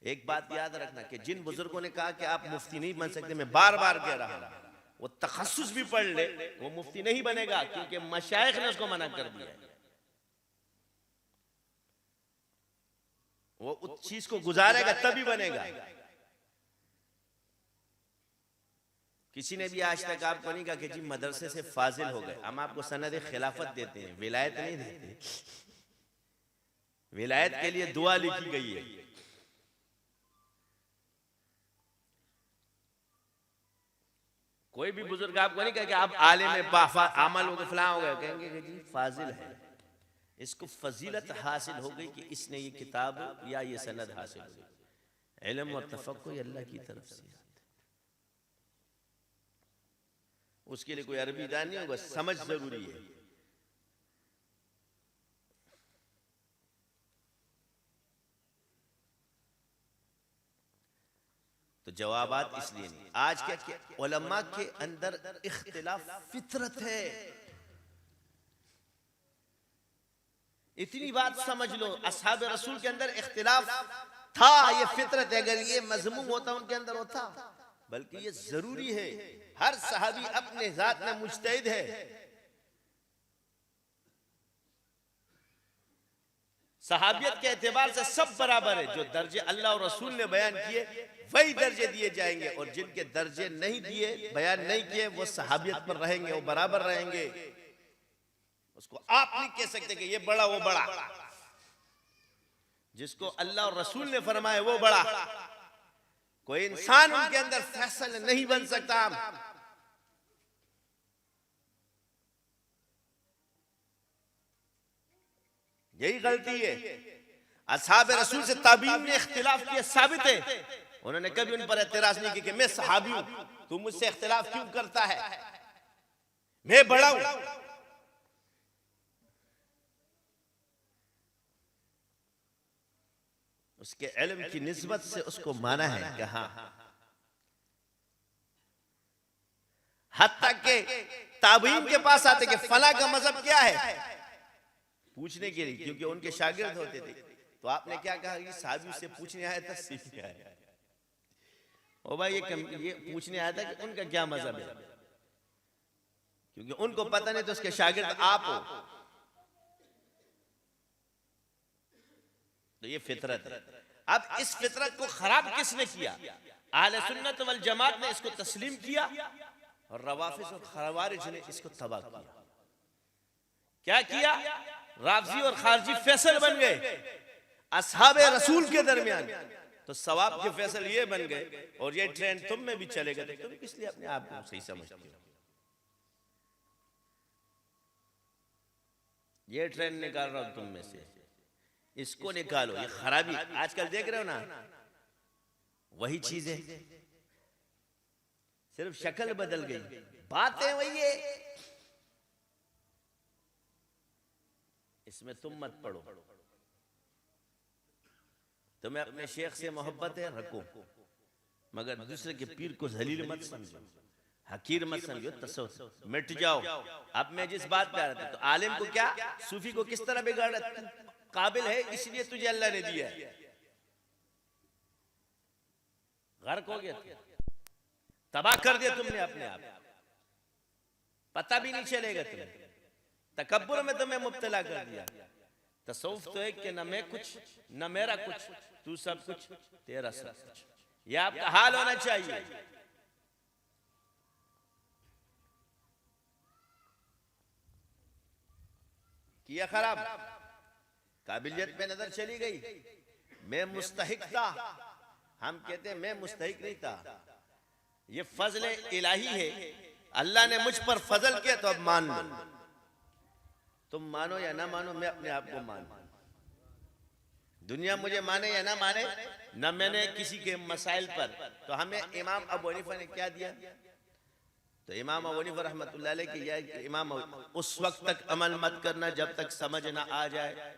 एक बात याद रखना कि जिन बुजुर्गों ने कहा कि आप मुफ्ती नहीं बन सकते, मैं बार बार कह रहा हूं, वो तखस्सुस भी पढ़ ले, वो मुफ्ती नहीं बनेगा, क्योंकि मशाइख ने उसको मना कर दिया है। वो उस चीज को गुजारेगा तभी बनेगा। किसी ने भी आज तक आपको नहीं कहा कि जी मदरसे से फाजिल हो गए। हम आपको सनद खिलाफत देते हैं, विलायत नहीं देते। विलायत के लिए दुआ लिखी गई है। कोई भी बुजुर्ग आपको नहीं कहा कि आप आलिम बाफा अमल हो गए, फलां हो गए, कहेंगे कि जी फाजिल है। इसको फजीलत हासिल हो गई कि इसने ये किताब या ये सनद हासिल हो गई। इल्म और तफक्कुर अल्लाह की तरफ से, उसके लिए कोई अरबी दान नहीं होगा, समझ जरूरी है। तो जवाबात इसलिए नहीं। आज क्या उलमा के अंदर इख्तिलाफ फितरत है। इतनी बात समझ लो, असहाब रसूल के अंदर इख्तिलाफ था, ये फितरत है। अगर ये मजमूम होता उनके अंदर होता, बल्कि ये जरूरी है। हर सहाबी अपने जात में मुज्तहिद है। सहाबियत के एतबार से सब बराबर है। जो दर्जे अल्लाह और रसूल ने बयान किए वही दर्जे दिए जाएंगे, और जिनके दर्जे नहीं दिए, बयान नहीं किए, वो सहाबियत पर रहेंगे, वो बराबर रहेंगे। उसको आप नहीं कह सकते कि ये बड़ा वो बड़ा। जिसको अल्लाह और रसूल ने फरमाया वो बड़ा। कोई इंसान उनके अंदर फैसल नहीं बन सकता। यही गलती है। असहाब रसूल से ताबीन ने इख्तिलाफ किया, साबित है। उन्होंने कभी उन पर एतराज नहीं किया कि मैं सहाबी हूं, तू मुझसे इख्तिलाफ क्यों करता है, मैं बड़ा हूं। उसके इल्म की निस्बत से उसको माना है कि हाँ। हत्ता के ताबीन के पास आते कि फला का मजहब क्या है पूछने के लिए, क्योंकि उनके शागिर्द होते थे। तो आपने क्या कहा कि साहबी से पूछने आया था, सीखने आया। ओ भाई ये पूछने आया था कि उनका क्या मजहब है, क्योंकि उनको पता नहीं तो उसके शागिर्द आप हो। तो ये फितरत है। अब इस फितरत को खराब किसने किया? अहले सुन्नत वल जमात ने इसको तस्लीम किया, और रवाफिज और खवारिज ने इसको तबाह किया। क्या किया? राफजी और खारजी फैसल बन गए असहाबे रसूल के दरमियान, तो सवाब के फैसल ये बन गए और ये ट्रेंड तुम में भी चलेगा, तो तुम किस लिए अपने आप को सही समझते हो? ये ट्रेंड निकाल रहा हूं तुम में से, इसको निकालो। ये खराबी आजकल देख रहे हो ना, वही चीज है, सिर्फ शक्ल बदल गई, बातें वही है। इसमें तुम मत पड़ो। तुम्हें अपने शेख से मोहब्बत है, रखो, मगर दूसरे के पीर को जलील मत समझो, हकीर मत समझो, तसव्वुफ मिट जाओ। अब मैं जिस बात पे आ रहा था, तो आलिम को क्या, सूफी को किस तरह बिगाड़ा? काबिल है इसलिए तुझे अल्लाह ने दिया है, गर्क हो गया, तबाह कर दिया तुमने अपने आप, पता भी नहीं चलेगा तुम्हें, तकब्बुर में तुम्हें मुब्तला कर दिया। तसव्वुफ तो है कि न मैं कुछ न मेरा कुछ, तू सब कुछ तेरा सब कुछ, यह आपका हाल होना चाहिए। किया खराब, काबिलियत पे नजर चली गई, मैं मुस्तहिक था, हम कहते हैं मैं मुस्तहिक नहीं था, ये फजल इलाही है, अल्लाह ने मुझ पर फजल किया तो अब मान लो, तुम मानो या ना मानो, मैं अपने आप को मानो, दुनिया मुझे माने या ना माने, न मैंने किसी के मसाइल पर। तो हमें इमाम अबू हनीफा ने क्या दिया? तो इमाम अबू हनीफा रहमतुल्लाह अलैह की यह इमाम, उस वक्त तक अमल मत करना जब तक समझ ना आ जाए,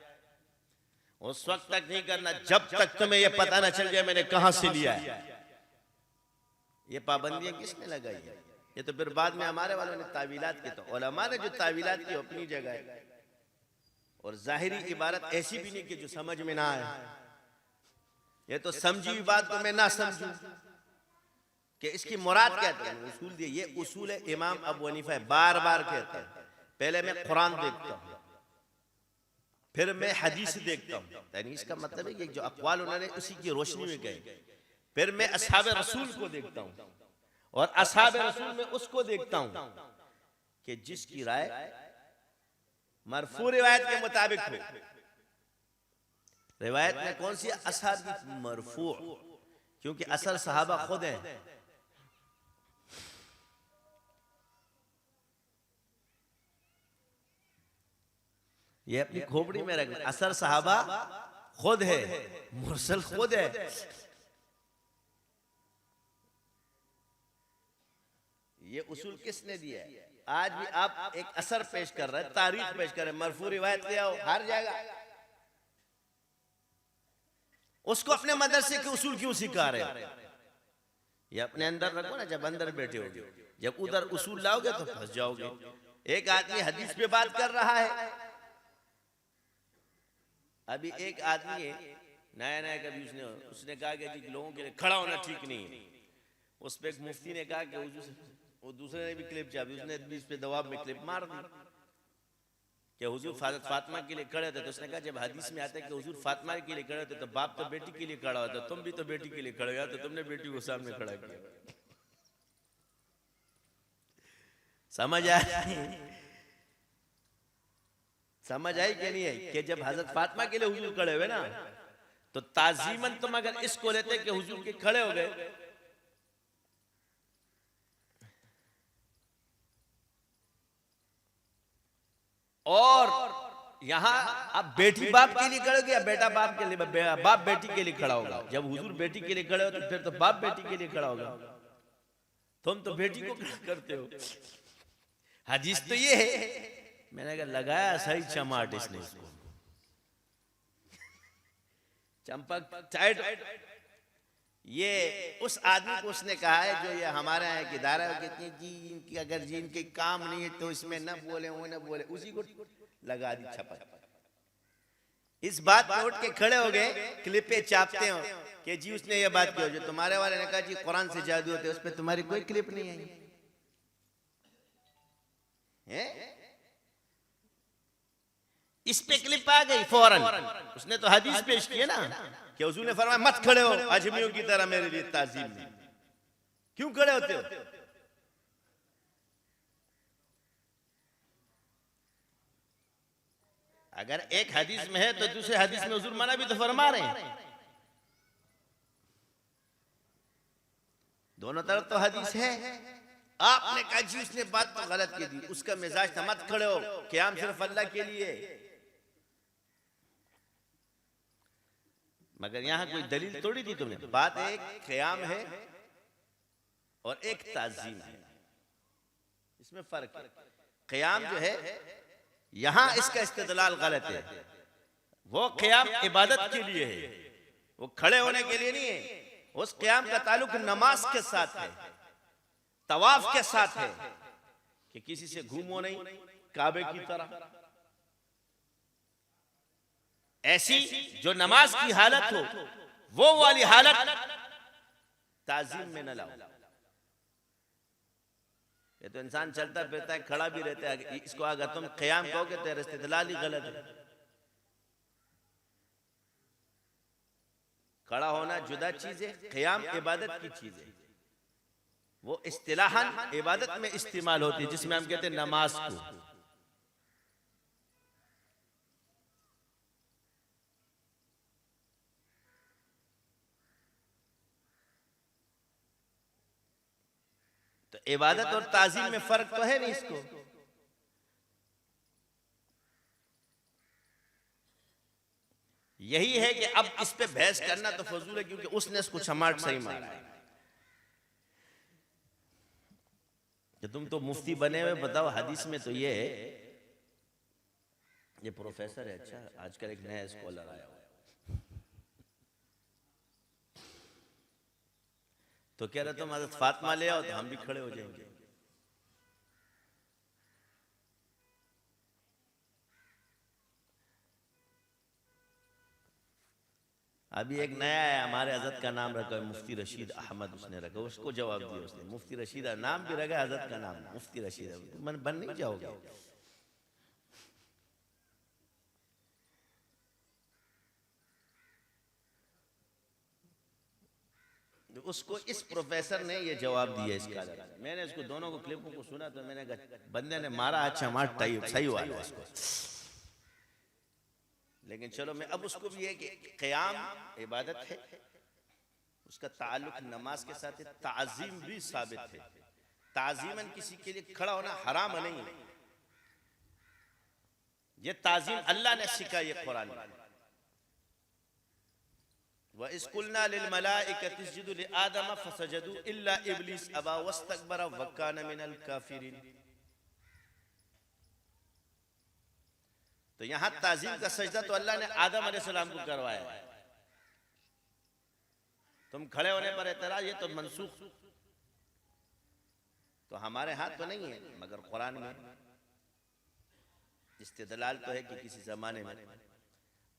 उस वक्त तक नहीं करना जब तक तुम्हें यह पता ना चल जाए मैंने कहां से लिया है। ये पाबंदियां किसने लगाई है? ये तो फिर बाद में हमारे वालों ने तावीलात की, तो उलमा ने जो तावीलात की अपनी जगह है, और जाहिरी इबारत ऐसी भी नहीं कि जो समझ में ना आए, ये तो समझी हुई बात को मैं ना समझूं कि इसकी मुराद क्या है, उसूल दिए। ये उसूल है इमाम अबू हनीफा है, बार बार कहते हैं, पहले मैं कुरान देखता हूं, फिर मैं हदीस देखता हूं, यानी इसका मतलब है कि जो अक़वाल उन्होंने उसी की रोशनी में गए, फिर मैं असहाबे रसूल को देखता हूं, और असहाबे रसूल में उसको देखता हूं कि जिसकी राय मरफू रिवायत के मुताबिक हो। रिवायत में कौन सी? असहाब की मरफू, क्योंकि असर सहाबा खुद हैं। ये अपनी खोपड़ी में रखना, असर सहाबा खुद है, मुरसल खुद है। ये उसूल किसने दिया है? आज भी आप एक असर पेश कर रहे हैं, तारीख पेश कर रहे हैं, मरफू रिवायत ले आओ, हर जाएगा। उसको अपने मदरसे के उसूल क्यों सिखा रहे हैं? ये अपने अंदर रखो ना, जब अंदर बैठे होगे, जब उधर उसूल लाओगे तो फंस जाओगे। एक आदमी हदीस पे बात कर रहा है, अभी एक आदमी है नया नया, कभी उसने कहा कि जी लोगों के लिए खड़ा होना ठीक नहीं है। उस पे एक मुफ्ती ने कहा कि वो दूसरे ने भी क्लिप चापी, उसने भी इस पे दबाव में क्लिप मार दी कि हुजूर फातिमा के लिए खड़े थे। तो उसने कहा जब हदीस में आता है कि हुजूर फातिमा के लिए खड़े थे तो बाप तो बेटी के लिए खड़ा होता, तुम भी तो बेटी के लिए खड़े हो, तो तुमने बेटी को सामने खड़ा किया। समझ आई कि नहीं आई? कि जब हजरत फातिमा के लिए हुजूर खड़े हुए ना, तो ताजीमन तुम अगर इसको लेते कि हुजूर के खड़े हो गए, और यहां अब बेटी बाप के लिए खड़े हो या बेटा बाप के लिए, बाप बेटी के लिए खड़ा होगा। जब हुजूर बेटी के लिए खड़े हो तो फिर तो बाप बेटी के लिए खड़ा होगा, तुम तो बेटी को खड़ा करते हो। हदीस तो ये है। मैंने कहा लगाया सही चमाट इसने, इसको चंपक साइड। ये उस आदमी को उसने कहा है जो ये हमारे यहाँ की दायरा कहते हैं जी इनकी अगर जी इनके काम नहीं है तो इसमें न बोले, वो न बोले, उसी को लगा दी छपा। इस बात पे उठ के खड़े हो गए, क्लिपे चापते हो कि जी उसने ये बात की, जो तुम्हारे वाले ने कहा जी कुरान से जादू होते, उस पर तुम्हारी कोई क्लिप नहीं आई है। इस पे क्लिप आ गई फौरन, उसने तो हदीस पेश की है ना कि हुजूर ने फरमाया मत खड़े हो अजमियों की तरह मेरे लिए ताजीम नहीं। क्यों खड़े होते हो? अगर एक हदीस में है तो दूसरे हदीस में हुजूर मना भी तो फरमा रहे हैं। दोनों तरफ तो हदीस है। आपने कहा जी उसने बात तो गलत की दी, उसका मिजाज था मत खड़े हो, क़याम सिर्फ अल्लाह के लिए। मगर यहां कोई दलील तोड़ी दी तुमने। बात एक क़याम है और एक ताज़ीम है, इसमें फर्क है। क़याम जो है यहां इसका इस्तेदलाल गलत है। वो क़याम इबादत के लिए है, वो खड़े होने के लिए नहीं है। उस क़याम का ताल्लुक नमाज के साथ है, तवाफ के साथ है कि किसी से घूमो नहीं काबे की तरह। ऐसी जो नमाज की हालत हो वो वाली हालत ताज़ीम में न लाओ। ये तो इंसान चलता फिरता है, खड़ा भी रहता है, इसको अगर तुम क़याम कहोगे तो इस्तिदलाल ही गलत है। खड़ा होना जुदा चीज है, क़याम इबादत की चीज है। वो इस्तिलाहन इबादत में इस्तेमाल होती है, जिसमें हम कहते हैं नमाज को। तो इबादत और ताज़ीम में फर्क तो है नहीं इसको। यही है कि अब इस पे बहस करना तो फजूल है, क्योंकि उसने इसको चमाट सही मारा है कि तुम तो मुफ्ती बने हुए, बताओ हदीस में तो ये है। ये प्रोफेसर है, अच्छा आजकल एक नया स्कॉलर आया हुआ तो कह रहे तुम हज़रत फातिमा ले आओ तो हम भी खड़े हो जाएंगे। अभी एक नया है, हमारे हजरत का नाम रखा है मुफ्ती रशीद अहमद, उसने रखा, उसको जवाब दिया उसने। मुफ्ती रशीद नाम भी रखा, हजरत का नाम मुफ्ती रशीद, मन बन नहीं जाओगे। उसको इस प्रोफेसर ने ये जवाब दिया इसका। मैंने इसको दोनों को क्लिपों को सुना तो मैंने कहा बंदे ने मारा अच्छा मार सही हुआ इसको। लेकिन चलो मैं अब उसको भी है कि क़याम इबादत है, उसका ताल्लुक नमाज के साथ है, ताज़ीम भी साबित है। ताज़ीमन किसी के लिए खड़ा होना हराम नहीं है। ये ताज़ीम अल्लाह ने सिखाई है कुरान में। व इज़ क़ुलना लिल मलाइकति इसजुदू लि आदम फसजदू इल्ला इब्लीस अबा वस्तकबरा व कान मिनल काफिरीन। तो यहां ताज़ीम का सजदा तो अल्लाह ने आदम अलैहिस्सलाम को करवाया है। तुम खड़े होने पर एतराज, ये तो मनसूख तो हमारे हाथ तो नहीं है, मगर कुरान में इस्तेदलाल तो है कि किसी जमाने में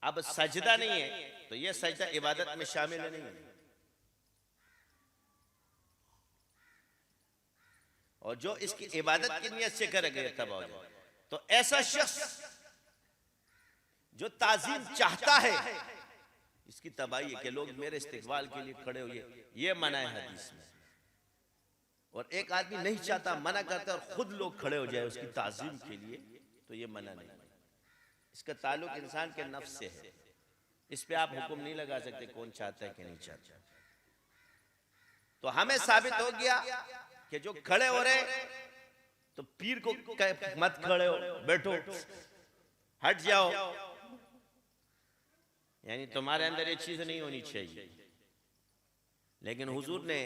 अब सजदा नहीं है तो ये सजदा इबादत में शामिल नहीं है। और जो इसकी इबादत की नियत से करेगा तब हो जाए। तो ऐसा शख्स जो ताज़ीम चाहता है, इसकी तबाही है कि लोग मेरे इस्तिकबाल के लिए खड़े हुए, ये मना है हदीस में। और एक आदमी नहीं चाहता, मना करता है और खुद लोग खड़े हो जाए उसकी ताज़ीम के लिए, तो ये मना नहीं। इसका ताल्लुक इंसान के नफ्स से है। इस पे आप हुक्म नहीं लगा सकते कौन चाहता है कि नहीं चाहता। तो हमें साबित हो गया कि जो खड़े हो रहे तो पीर को मत खड़े हो, बैठो, हट जाओ, यानी तुम्हारे अंदर ये चीज नहीं होनी चाहिए। लेकिन हुजूर ने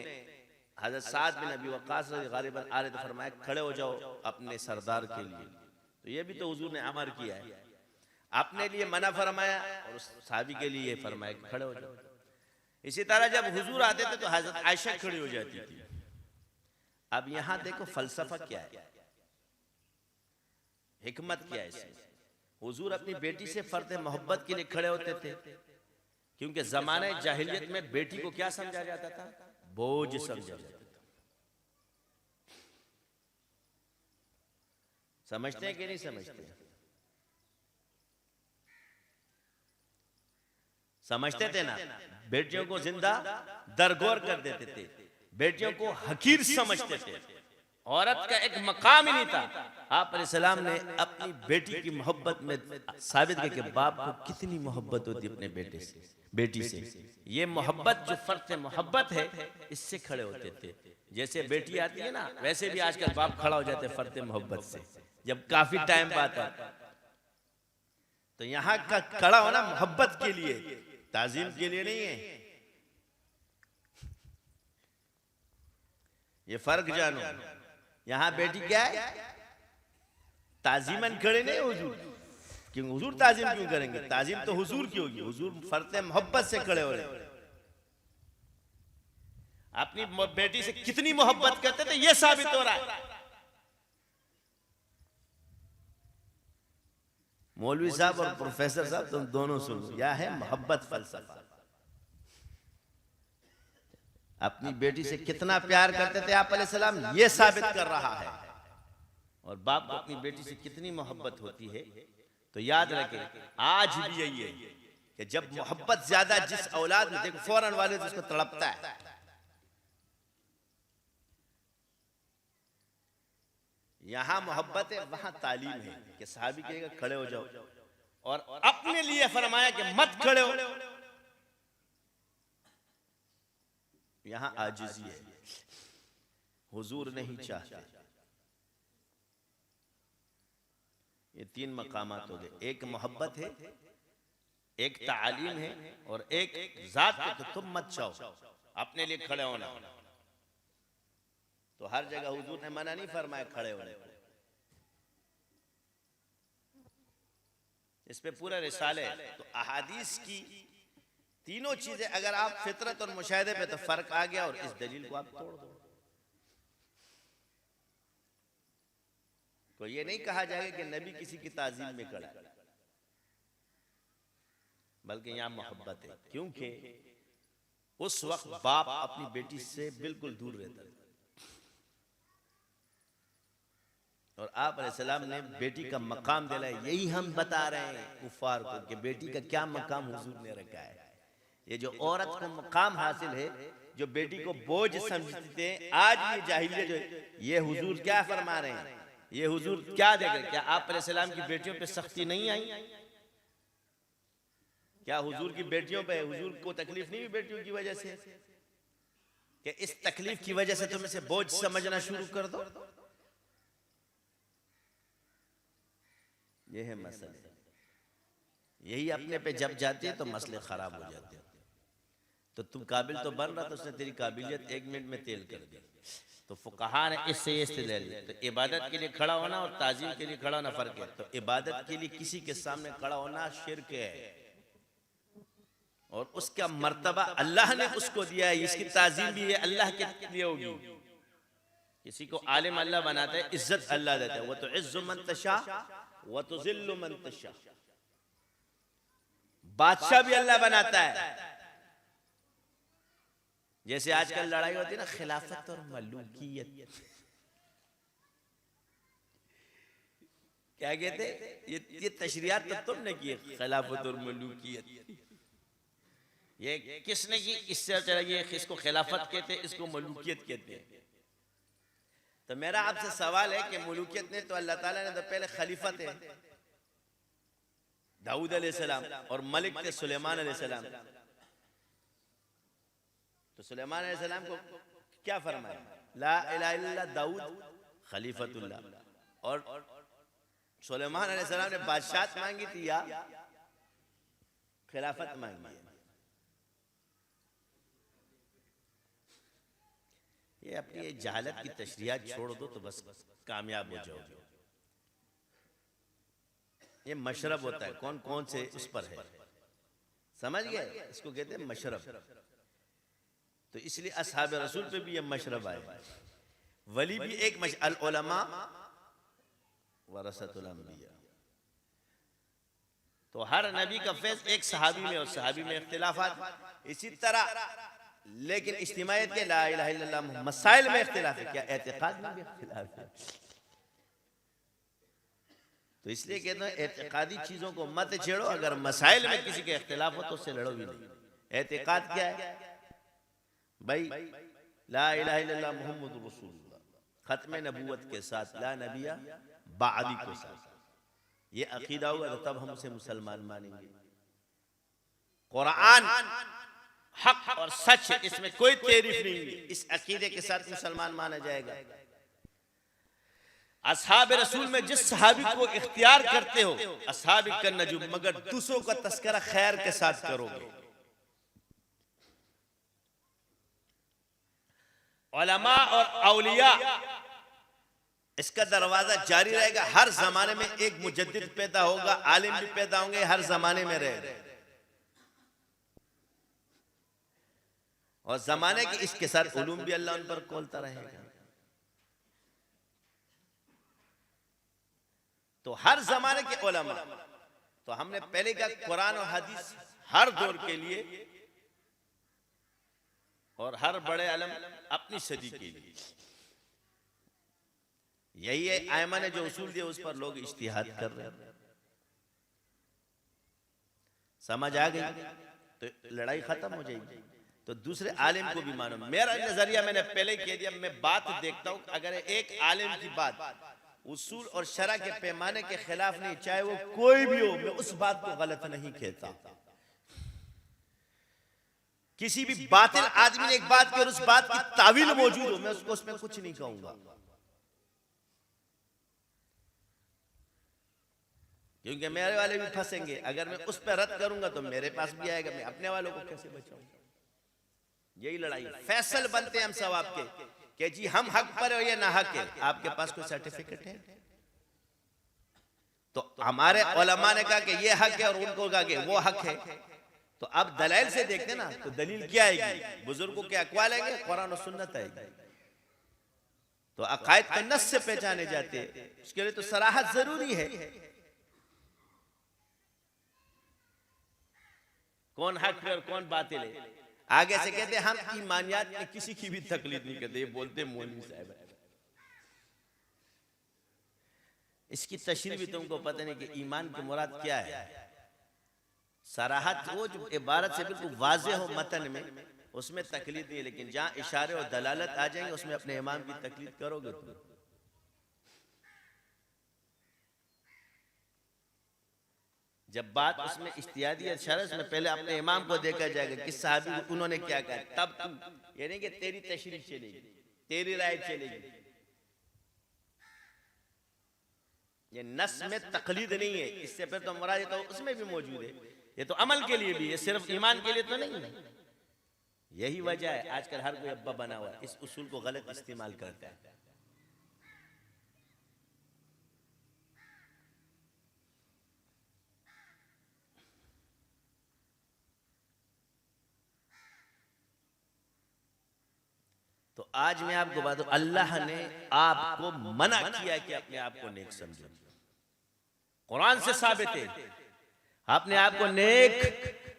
हजरत साद बिन अबी वक्कास गालिबन आ रहे तो फरमाया खड़े हो जाओ अपने सरदार के लिए। तो ये भी तो हुजूर ने अमर किया है, अपने लिए मना फरमाया और उस साहबी के लिए फरमाया खड़े हो जाओ। इसी तरह जब हुजूर आते थे तो हजरत आयशा खड़ी हो जाती थी। अब यहां देखो फलसफा क्या है, हिकमत क्या है इसमें। हुजूर अपनी बेटी से फर्द मोहब्बत के लिए खड़े होते थे, क्योंकि जमाने जाहिलियत में बेटी को क्या समझा जाता था, बोझ समझा जाता था। समझते हैं कि नहीं समझते? समझते थे ना। बेटियों को जिंदा दरगोर कर देते थे, बेटियों को हकीर समझते थे। औरत का एक मकाम ही नहीं था। आप अलैहिस्सलाम ने अपनी बेटी की मोहब्बत में साबित किया कि बाप को कितनी मोहब्बत होती है अपने बेटे से, बेटी से। ये मोहब्बत जो फर्क मोहब्बत है, इससे खड़े होते थे। जैसे बेटी आती है ना, वैसे भी आजकल बाप खड़ा हो जाते फर्क मोहब्बत से, जब काफी टाइम बाद आता। तो यहाँ का खड़ा होना मोहब्बत के लिए, ताजीम के लिए नहीं है। ये फर्क जानो। यहाँ बेटी क्या है, ताजीमन खड़े नहीं हुजूर, क्यों हुजूर ताजीम क्यों करेंगे? ताजीम तो हुजूर की होगी, हुजूर फर्ते मोहब्बत से खड़े हो रहे। अपनी बेटी से कितनी मोहब्बत करते थे, ये साबित हो रहा है। मौलवी साहब और प्रोफेसर साहब तुम दोनों सुनो, यह है मोहब्बत फलसफा। अपनी बेटी से कितना प्यार करते थे आप अलैहिस्सलाम, ये साबित कर रहा है। और बाप को अपनी बेटी से कितनी मोहब्बत होती है। तो याद रखें, आज भी यही है कि जब मोहब्बत ज्यादा जिस औलाद में, देखो फौरन वाले उसको तड़पता है। यहां मोहब्बत है, वहां तालीम है कि साहबी कहेगा खड़े हो जाओ, और अपने लिए फरमाया कि मत खड़े हो। यहां आजिज़ी है, हुजूर नहीं चाहते। ये तीन मकामात हो गए, एक मोहब्बत है, एक तालीम है, और एक जात पे तो तुम मत चाहो, अपने लिए खड़े होना। तो हर जगह हुजूर ने मना नहीं फरमाया खड़े होने को। इस पे पूरा रिसाले है। तो अहादीस की तीनों चीजें अगर आप फितरत और मुशाहिदे पे, तो फर्क आ गया, और इस दलील को आप तोड़ दो। तो ये नहीं कहा जाएगा कि नबी किसी की ताजीम में खड़ा, बल्कि यहां मोहब्बत है, क्योंकि उस वक्त बाप अपनी बेटी से बिल्कुल दूर रहता था। और आप अलैहिस्सलाम ने बेटी का मकाम दिलाया। यही हम बता रहे हैं कुफार को कि बेटी का क्या मकाम हुजूर ने रखा है। ये जो औरत को मकाम हासिल है, जो बेटी को बोझ समझते थे, आज ये जाहिलियत जो है, ये हुजूर क्या फरमा रहे हैं, ये हुजूर क्या देख रहे हैं? क्या आप अलैहिस्सलाम की बेटियों पे सख्ती नहीं आई? क्या हुजूर की बेटियों पे हुजूर को तकलीफ नहीं हुई बेटियों की वजह से? कि इस तकलीफ की वजह से तुम इसे बोझ समझना शुरू कर दो। ये है मसला। यही अपने पे जब जाती है तो मसले खराब हो जाते हैं। तो तुम काबिल तो बन रहा, तो उसने तेरी काबिलियत 1 मिनट में तेल कर दी। तो फुकहा ने इससे ये इस्तेदलाल लिया। तो इबादत के लिए खड़ा होना और ताजीम के लिए खड़ा होना फर्क है। तो इबादत के लिए किसी के सामने खड़ा होना शिर्क है, और उसका मर्तबा अल्लाह ने उसको दिया है। इसकी ताजीम भी है अल्लाह के लिए होगी। किसी को आलिम अल्लाह बनाता है, इज्जत अल्लाह देता है। वो तो इज्जु मन तशा व तो जिल्लु मन तशा। बादशाह भी अल्लाह बनाता है। जैसे आजकल लड़ाई होती है ना, खिलाफत और मलूकियत, क्या कहते? ये तशरीयात तो तुमने की, खिलाफत और मलूकियत। ये किसने की? इससे चला, ये इसको खिलाफत कहते हैं, इसको मलूकियत कहते हैं। तो मेरा आपसे सवाल है कि मलूकियत ने तो अल्लाह ताला ने तो पहले खलीफा थे दाऊद अलैहिस्सलाम, और मलिक थे सुलेमान अलैहिस्सलाम। तो सुलेमान अलैहिस्सलाम को क्या फरमाया? ला इलाहा इल्लल्लाह दाऊद खलीफतुल्लाह। और सुलेमान अलैहिस्सलाम ने बादशाहत मांगी थी या खिलाफत मांगी? ये अपनी ये जहालत की तशरीहात छोड़ दो तो बस कामयाब हो जाओगे। ये मशरब होता है, कौन कौन से उस पर है, समझ गए? इसको कहते हैं मशरब। तो इसलिए असहाब रसूल पे भी ये मशरब आए। वली भी एक अल उलमा वरसतुल अंबिया। तो हर नबी का फैज एक सहाबी में, और सहाबी में इख्तिलाफात इसी तरह। लेकिन इज्तिमायत के ला इलाहा इल्लल्लाह मसाइल में इख्तिलाफ है, क्या एतिकाद में भी इख्तिलाफ है? तो इसलिए कहते हैं एतिकादी चीजों को मत छेड़ो। अगर मसाइल में किसी के इख्तिलाफ हो तो उससे लड़ो भी नहीं। एतिकाद क्या है भाई? ला इलाहा इल्लल्लाह मुहम्मदुर रसूलुल्लाह, खत्म नबूवत के साथ, ला नबिया बादी के साथ। ये अकीदा हुआ तो तब हम उसे मुसलमान मानेंगे। कुरान हक और सच है, इसमें कोई तारीफ नहीं है, इस अकीदे के साथ मुसलमान माना जाएगा। असहाब रसूल में जिस सहाबी को इख्तियार करते हो, असहाब का नजुम, मगर दूसरों का तस्करा खैर के साथ करोगे। उलमा और औलिया, इसका दरवाजा जारी रहेगा। हर जमाने में एक मुजद्दिद पैदा होगा, आलिम भी पैदा होंगे, हर जमाने में रहेगा। और जमाने के इसके साथ उलूम भी अल्लाह उन पर खोलता रहेगा। तो हर जमाने के उलमा, तो हमने पहले कहा कुरान और हदीस हर दौर के लिए और हर बड़े आलम अपनी सदी के लिए। यही है आयमा ने जो उसूल दिया, उस पर लोग इज्तिहाद कर रहे हैं। समझ आ गई तो लड़ाई खत्म हो जाएगी। तो दूसरे आलिम को भी मानो। मेरा नजरिया मैंने पहले कह दिया, मैं बात देखता हूं, अगर एक आलिम की बात उसूल और शरा के पैमाने के खिलाफ नहीं, चाहे वो कोई भी हो, मैं उस बात को गलत नहीं कहता। किसी भी बातिल आदमी ने एक बात की और उस बात की तावील मौजूद हो, मैं उसको उसमें कुछ नहीं कहूंगा, क्योंकि मेरे वाले भी फंसेंगे। अगर मैं उस पर रद्द करूंगा तो मेरे पास भी आएगा, मैं अपने वालों को कैसे बचाऊंगा? यही लड़ाई। फैसल बनते हैं हम सब आपके कि जी हम हक पर हो या ना हक है। आपके पास कोई सर्टिफिकेट है? तो हमारे उलमा ने कहा कि ये हक है और उनको कहा कि वो हक है। तो अब दलाइल से देखते ना, तो दलील क्या आएगी? बुजुर्गों के अक़वाल आएंगे, कुरान और सुन्नत आएगी। तो अकायद का नस से पहचाने जाते हैं, उसके लिए तो सराहत जरूरी है। कौन हक है और कौन बातिल है। आगे से कहते हैं हम ईमानियात में किसी की भी तकलीफ नहीं करते, ये बोलते मौलवी साहब। इसकी तशरीह भी तुमको पता नहीं कि ईमान की मुराद क्या है। सराहत वो जो इबारत से बिल्कुल वाज़ेह हो मतन में, उसमें तकलीफ नहीं है, लेकिन जहां इशारे और दलालत आ जाएंगे उसमें अपने इमाम की तकलीफ करोगे तुम। जब बात उसमें इज्तिहादी इशारा, उसमें पहले अपने इमाम को देखा जाएगा कि साहबी उन्होंने क्या कहा, तब तुम ये नहीं कि तेरी तशरीह चलेगी, तेरी राय चलेगी। ये नस में तकलीद नहीं है। इससे फिर तो मुराद तो उसमें भी मौजूद है, ये तो अमल के लिए भी है, सिर्फ ईमान के लिए तो नहीं है। यही वजह है आजकल हर कोई अब्बा बना हुआ इस उसूल को गलत इस्तेमाल करता है। तो आज मैं आपको बात, अल्लाह ने आपको मना किया कि अपने आप को नेक समझो। कुरान से साबित है, अपने आप को नेक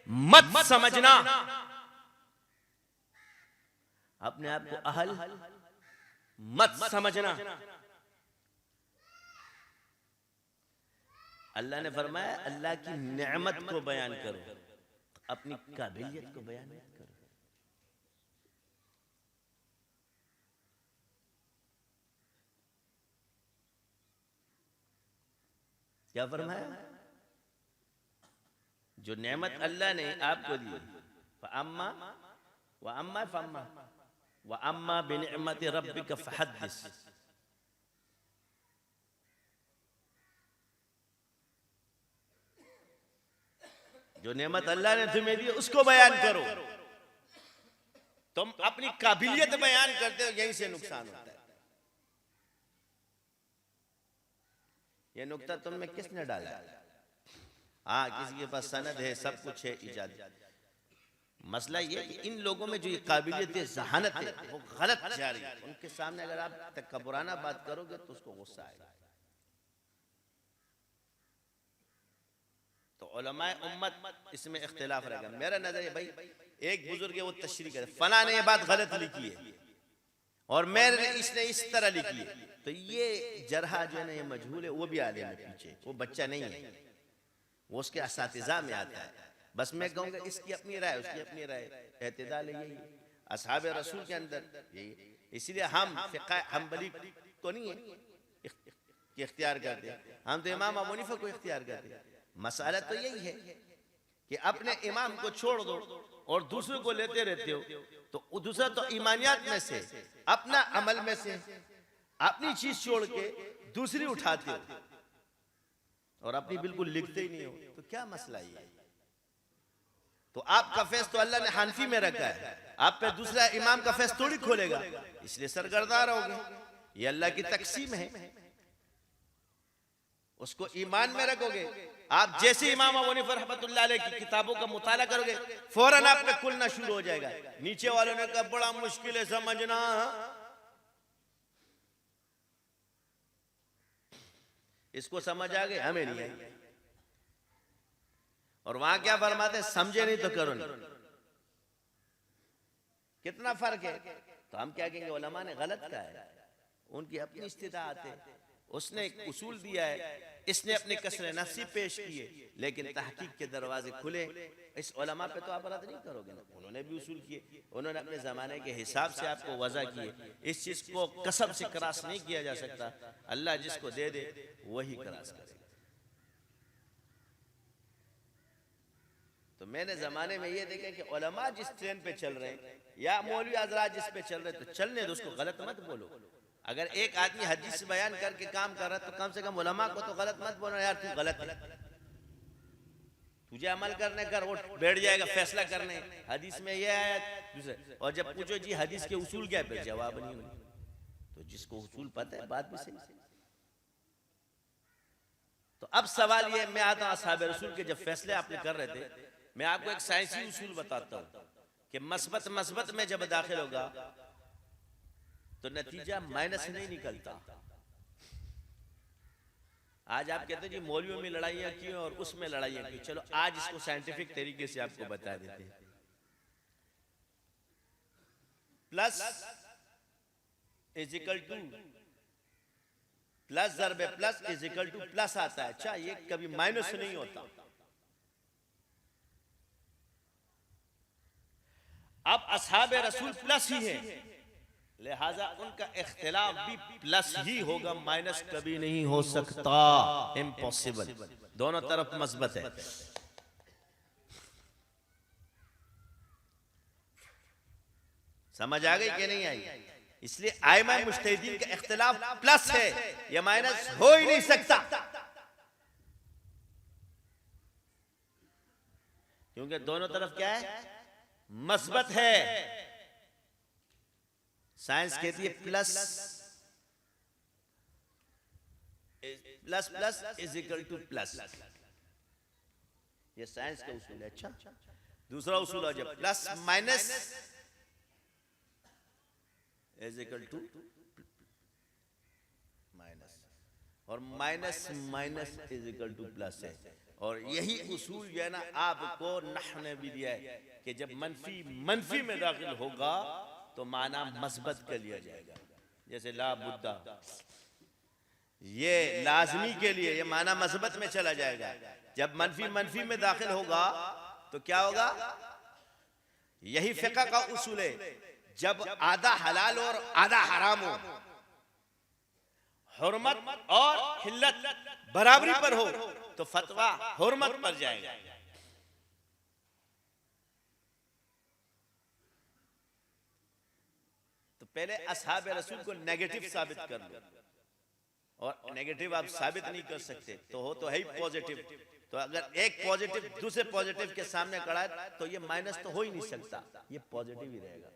मत समझना, अपने आप को अहल मत समझना। अल्लाह ने फरमाया अल्लाह की नेमत को बयान करो, अपनी काबिलियत को बयान मत करो। क्या फरमाया? जो नेमत अल्लाह ने आपको दी, अम्मा व अम्मा फम्मा व अम्मा बिनिअमति रब्बिका फहद्दिस। जो नेमत अल्लाह ने तुम्हें दी उसको बयान करो। तुम अपनी काबिलियत बयान करते हो, यहीं से नुकसान होता है। ये नुक्ता तुम में किसने डाला? हाँ, किसी के पास सनद है, सब कुछ है, इजाद। मसला ये कि इन लोगों में जो ये काबिलियत है, ज़हानत है, वो गलत जा रही है। उनके सामने अगर आप तकब्बुराना बात करोगे तो उसको गुस्सा आएगा। तो उलमाए उम्मत इसमें इख्तिलाफ रहेगा। मेरा नजर है भाई, एक बुजुर्ग है वो तशरीह करे, फला ने ये बात गलत लिखी है और मेरे इसने इस तरह लिखी है, तो ये जरहा जो है ना, ये मजहूल है, वो भी आलिम है पीछे, वो बच्चा नहीं है, वो उसके असातिज़ा में आता है। बस मैं कहूँगा इसकी अपनी राय, उसकी अपनी राय, एतदाल है। यही असहाब रसूल के अंदर यही इसलिए हम फ़िक़्ह हम्बली को नहीं है कि इख्तियार करते हैं, हम तो इमाम अबू हनीफा को इख्तियार करते हैं। मसाला तो यही है कि अपने इमाम को छोड़ दो और दूसरे को लेते रहते हो, तो दूसरा तो ईमानियात में से, अपना अमल में से अपनी चीज छोड़ के दूसरी उठाते हो और अपनी बिल्कुल लिखते ही नहीं हो, तो क्या मसला ये? तो आपका फेस तो अल्लाह ने हनफी में रखा है, आप पे दूसरा इमाम का फेस थोड़ी खोलेगा, इसलिए सरगर्दा रहोगे। ये अल्लाह की तकसीम है, उसको ईमान में रखोगे। आप जैसे इमाम अबू हनीफा रहमतुल्लाह अलैह की किताबों का मुताला करोगे, फौरन आप पे खुलना शुरू हो जाएगा। नीचे वालों ने कहा बड़ा मुश्किल है समझना, इसको समझ आ गए, हमें नहीं आई। और वहां क्या फरमाते, समझे नहीं तो करो नहीं। कितना फर्क है? तो हम क्या कहेंगे, उलमा ने गलत कहा है, उनकी अपनी इस्तिताअत है, उसने एक उसूल दिया है, इसने अपने कसरे नफ्सी पेश किए, लेकिन तहकीक के दरवाजे खुले। इस उलमा पे तो आप रद्द नहीं करोगे ना, उन्होंने भी उसूल किए, उन्होंने अपने ज़माने के हिसाब से आपको वज़ा किए। इस चीज़ को कसब से क्रॉस नहीं किया जा सकता, अल्लाह जिसको दे दे वही क्रॉस करेगा। तो मैंने ज़माने में ये देखा कि उलमा जिस ट्रेन पे चल रहे हैं या मौलवी हज़रात जिस पे चल रहे हैं, तो चलने दो, उसको गलत मत बोलो। अगर एक आदमी हदीस बयान करके काम कर रहा है, तो कम से कम उलमा को तो गलत मत बोलो, यार तू गलत है, तुझे अमल करने कर, वो बैठ जाएगा फैसला करने, हदीस में ये आया दूसरे। और जब पूछो जी हदीस के उसूल क्या है, फिर जवाब नहीं होगा। तो जिसको उसूल पता है बात भी सही। तो अब सवाल ये, मैं आता हूं असहाबे रसूल के जब फैसले आपने कर रहे थे, मैं आपको एक साइंसी उसूल बताता हूं कि मस्बत में जब दाखिल होगा तो नतीजा माइनस नहीं निकलता। आज आप कहते हैं जी मौलवियों में लड़ाइयां क्यों और उसमें लड़ाइयां क्यों, चलो आज इसको साइंटिफिक तरीके से आपको बता देते हैं। Plus is equal to plus ज़रबे plus is equal to plus आता है। अच्छा, ये कभी माइनस नहीं होता। अब असहाबे रसूल प्लस ही है, लिहाजा उनका इख्तिलाफ भी प्लस ही होगा, माइनस कभी नहीं हो सकता, इम्पॉसिबल। दोनों तरफ मस्बत है। समझ आ गई कि नहीं आई? इसलिए आइमा मुज्तहिदीन का इख्तिलाफ प्लस है, यह माइनस हो ही नहीं सकता, क्योंकि दोनों तरफ क्या है, मस्बत है। साइंस कहती है plus plus plus is equal to plus, ये साइंस का उसूल है। अच्छा, दूसरा उसूल है जब plus minus is equal to minus, और minus minus is equal to plus है। और यही उसूल जो है ना, आपको नहव ने भी दिया है कि जब मनफी में दाखिल होगा तो माना मस्बत कर लिया जाएगा। जैसे ला बुद्धा, ये लाजमी के लिए ये माना मस्बत में चला जाएगा। जब मनफी में दाखिल होगा तो क्या होगा? यही फिक़्ह का उसूल है, जब आधा हलाल और आधा हराम हो, हुर्मत और हिल्लत बराबरी पर हो, तो फतवा हुर्मत पर जाएगा। तो पहले असहाबे रसूल को नेगेटिव साबित कर लो, और नेगेटिव आप साबित नहीं कर सकते तो है ही पॉजिटिव। तो अगर एक पॉजिटिव दूसरे पॉजिटिव के सामने खड़ा है तो ये माइनस तो हो ही नहीं सकता, ये पॉजिटिव ही रहेगा।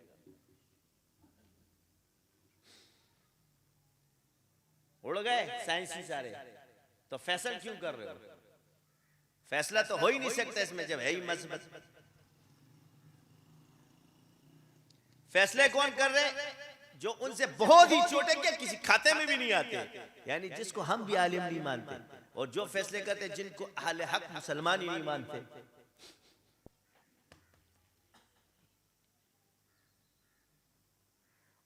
उड़ गए साइंसी सारे, तो फैसला क्यों कर रहे हो? फैसला तो हो ही नहीं सकता इसमें जब है ही मस्बत। फैसले कौन कर रहे? जो उनसे बहुत ही छोटे, क्या किसी खाते में भी नहीं आते, यानी जिसको हम भी आलिम नहीं मानते, और जो फैसले करते जिनको अहले हक मुसलमान ही नहीं मानते।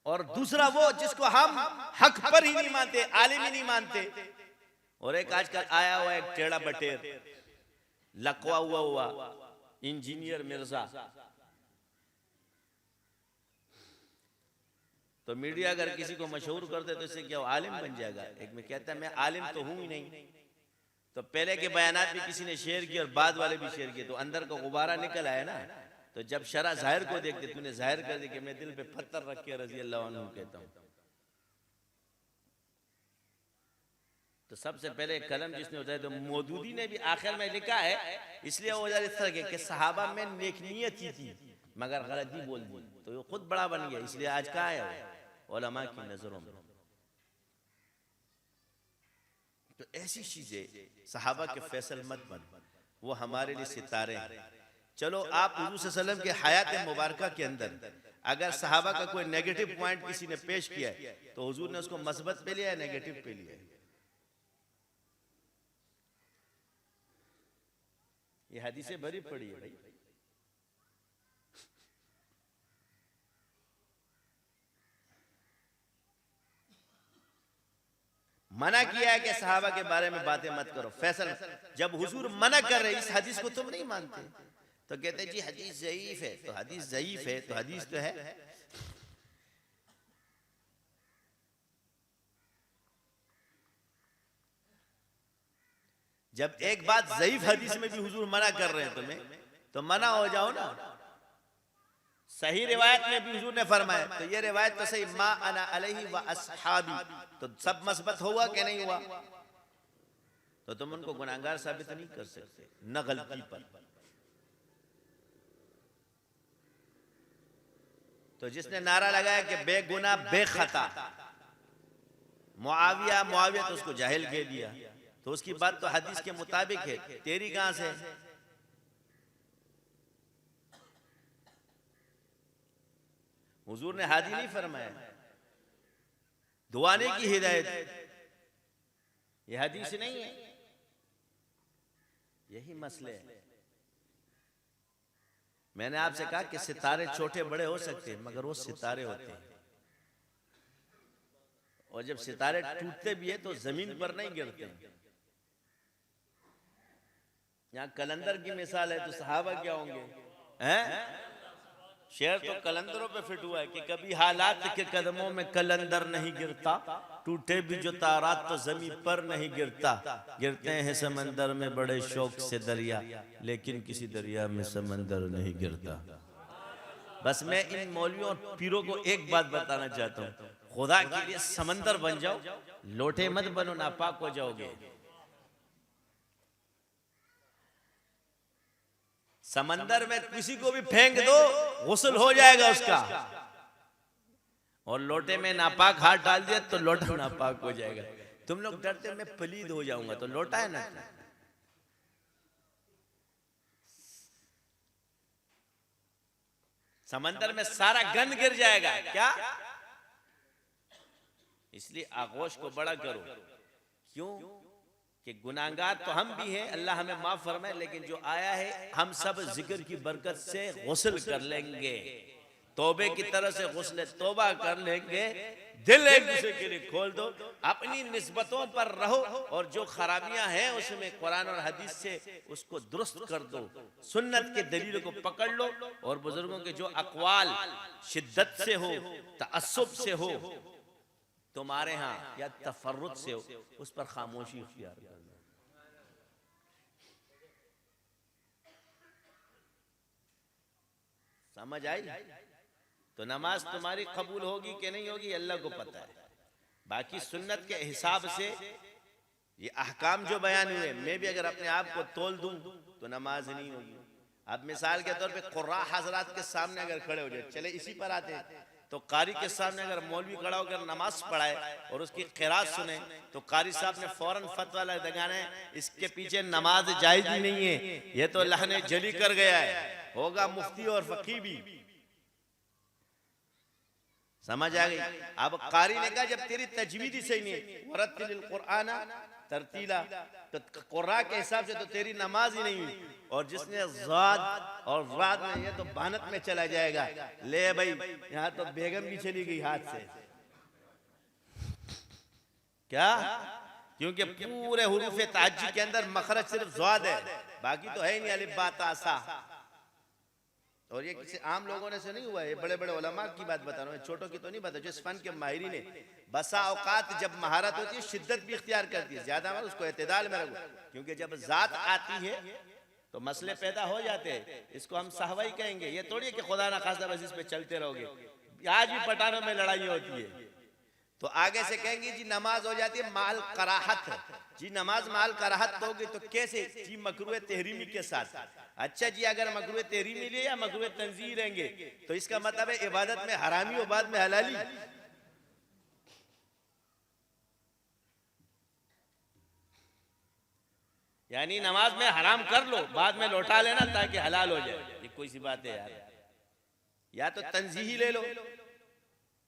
और दूसरा वो जिसको हम हक पर ही नहीं मानते, आलिम ही नहीं मानते। और एक आजकल आया हुआ एक टेढ़ा बटेर लकवा हुआ इंजीनियर मिर्जा, तो तो मीडिया अगर किसी को मशहूर कर दे तो इससे क्या वो आलिम बन जाएगा? एक में कहता है मैं आलिम तो हूं ही नहीं। तो पहले के बयानात भी किसी ने शेयर किए और बाद वाले भी शेयर किए, तो अंदर का गुब्बारा निकल आया ना। तो जब शरा जाहिर को देखते, तूने जाहिर कर दी कि मैं दिल पे पत्थर रख के रजी अल्लाह अन्हु कहता हूं। तो सबसे पहले कलम जिसने उठाया तो मौदूदी ने भी आखिर में लिखा है, इसलिए वो इस तरह के कि सहाबा में नेकनियत ही थी मगर गलती बोल दी, तो वो खुद बड़ा बन गया। इसलिए आज कहाँ है वो उलमा की नजरों में। तो ऐसी चीजें सहाबा के फैसल मत बन, वो हमारे लिए सितारे हैं। चलो आप हुजूर सल्लल्लाहु अलैहि वसल्लम के हयात मुबारका के अंदर अगर सहाबा का कोई नेगेटिव पॉइंट किसी ने पेश किया है तो हुजूर ने उसको मस्बत पे लिया है, नेगेटिव पे लिया है। ये हदीसें भरी पड़ी है भाई। मना किया है कि सहाबा के बारे में बातें मत करो। फैसल जब हुजूर मना कर रहे इस हदीस को तुम नहीं मानते तो कहते जी हदीस ज़ईफ है। तो हदीस ज़ईफ है तो हदीस तो है। जब एक बात ज़ईफ हदीस में भी हुजूर मना कर रहे हैं तुम्हें, तो मना हो जाओ ना। सही रिवायत में भी हुजूर ने फरमाया, तो ये रिवायत तो सही, मा अना अलैहि व अस्हाबी, तो सब मस्बत हुआ कि नहीं हुआ? तो तुम उनको गुनाहगार साबित नहीं कर सकते, न गलती पर। तो जिसने नारा लगाया कि बेगुना बेखता मुआविया तो उसको जाहिल कह दिया, तो उसकी बात तो हदीस के मुताबिक है, तेरी कहां से? हुजूर ने हादी नहीं फरमाया, दुआने की हिदायत, ये हदीस नहीं है। यही मसले है। मैंने आपसे कहा कि सितारे छोटे बड़े हो सकते हैं मगर वो सितारे होते हैं, और जब सितारे टूटते भी है तो जमीन पर नहीं गिरते हैं। यहाँ कलंदर की मिसाल है तो सहाबा क्या होंगे? हैं? शेर तो कलंदरों पे फिट हुआ है कि कभी हालात के कदमों में कलंदर नहीं गिरता, टूटे भी जो तारात तो जमीन पर नहीं गिरता। गिरते हैं समंदर में बड़े शौक से दरिया, लेकिन किसी दरिया में समंदर नहीं गिरता। बस मैं इन मौलवियों और पीरों को एक बात बताना चाहता हूँ, खुदा के लिए समंदर बन जाओ, लोटे मत बनो, नापाक हो जाओगे। समंदर में किसी को भी फेंक दो, गुस्ल हो जाएगा उसका, और लोटे में नापाक हाथ डाल दिया तो लोटा नापाक हो जाएगा। तुम लोग डरते मैं पलीद हो जाऊंगा, तो लोटा है ना। समंदर में सारा गंद गिर जाएगा क्या? इसलिए आगोश को बड़ा करो। क्यों? कि गुनाहगार तो हम भी हैं, अल्लाह हमें माफ फरमाए, लेकिन जो आया है हम सब जिक्र की बरकत से गुस्ल कर लेंगे, तौबे की तरह से गुस्ल तौबा कर लेंगे। दिल एक दूसरे के लिए खोल दो, अपनी निस्बतों पर रहो, और जो खराबियां हैं उसमें कुरान और हदीस से उसको दुरुस्त कर दो, सुन्नत के दलील को पकड़ लो, और बुजुर्गों के जो अक़वाल शिद्दत से हो, तअस्सुब से हो तुम्हारे यहाँ या तफर्रुद से हो, उस पर खामोशी इख्तियार करना। समझ आई? तो नमाज तुम्हारी कबूल होगी कि नहीं होगी अल्लाह को पता है। बाकी सुन्नत के हिसाब से ये अहकाम जो बयान हुए, मैं भी अगर अपने आप को तोल दूं तो नमाज नहीं होगी। अब मिसाल के तौर पे कुर्रा हजरात के सामने अगर खड़े हो जाए, चले इसी पर आते हैं, तो कारी के सामने अगर मौलवी खड़ा होकर नमाज पढ़ाए और उसकी क़िरात सुने, तो कारी साहब ने फौरन फतवा लगाना है इसके पीछे नमाज जायज ही नहीं है, ये तो अल्लाह ने जली कर गया है, होगा मुफ्ती और फकीह भी। समझ आ गई? अब कारी ने कहा जब तेरी तजवीद ही सही नहीं, वरत्तिल कुरान तरतीला, तो कुर्रा के हिसाब से तो तेरी नमाज ही नहीं हुई, और जिसने ज़ाद और रात में ये तो बानत में चला जाएगा। ले भाई, यहाँ तो बेगम भी चली गई हाथ से। क्या? क्योंकि पूरे हुरूफ ताज्जी के अंदर मखरज सिर्फ ज़ाद है, बाकी तो है ही नहीं अलिफ बा ता सा। और ये किसी आम लोगों ने से नहीं हुआ, ये बड़े बड़े उलमा की बात बता रहा हूँ, छोटों की तो नहीं बता। जो इस फन के माहिरीन है, बसा औकात जब महारत होती है शिद्दत भी इख्तियार करती है, ज्यादा मत उसको एतदाल में रखो, क्योंकि जब जात आती है तो मसले पैदा हो जाते हैं। इसको हम सहवाई कहेंगे। ये थोड़ी है कि खुदा ना खास्ता बस इस पे चलते रहोगे। आज भी पठानों में लड़ाई होती है, तो आगे से कहेंगे जी नमाज हो जाती है माल कराहत, जी नमाज माल कराहत होगी तो कैसे जी मकरूह तहरीमी के साथ। अच्छा जी अगर मकरूह तहरीमी ले या मकरूह तंजीह रहेंगे तो इसका मतलब है इबादत में हरामी और बाद में हलाली। यानी नमाज में हराम कर लो, बाद में लौटा लेना ताकि हलाल हो जाए। ये कोई सी बात है यार? या तो तंजीही ले लो,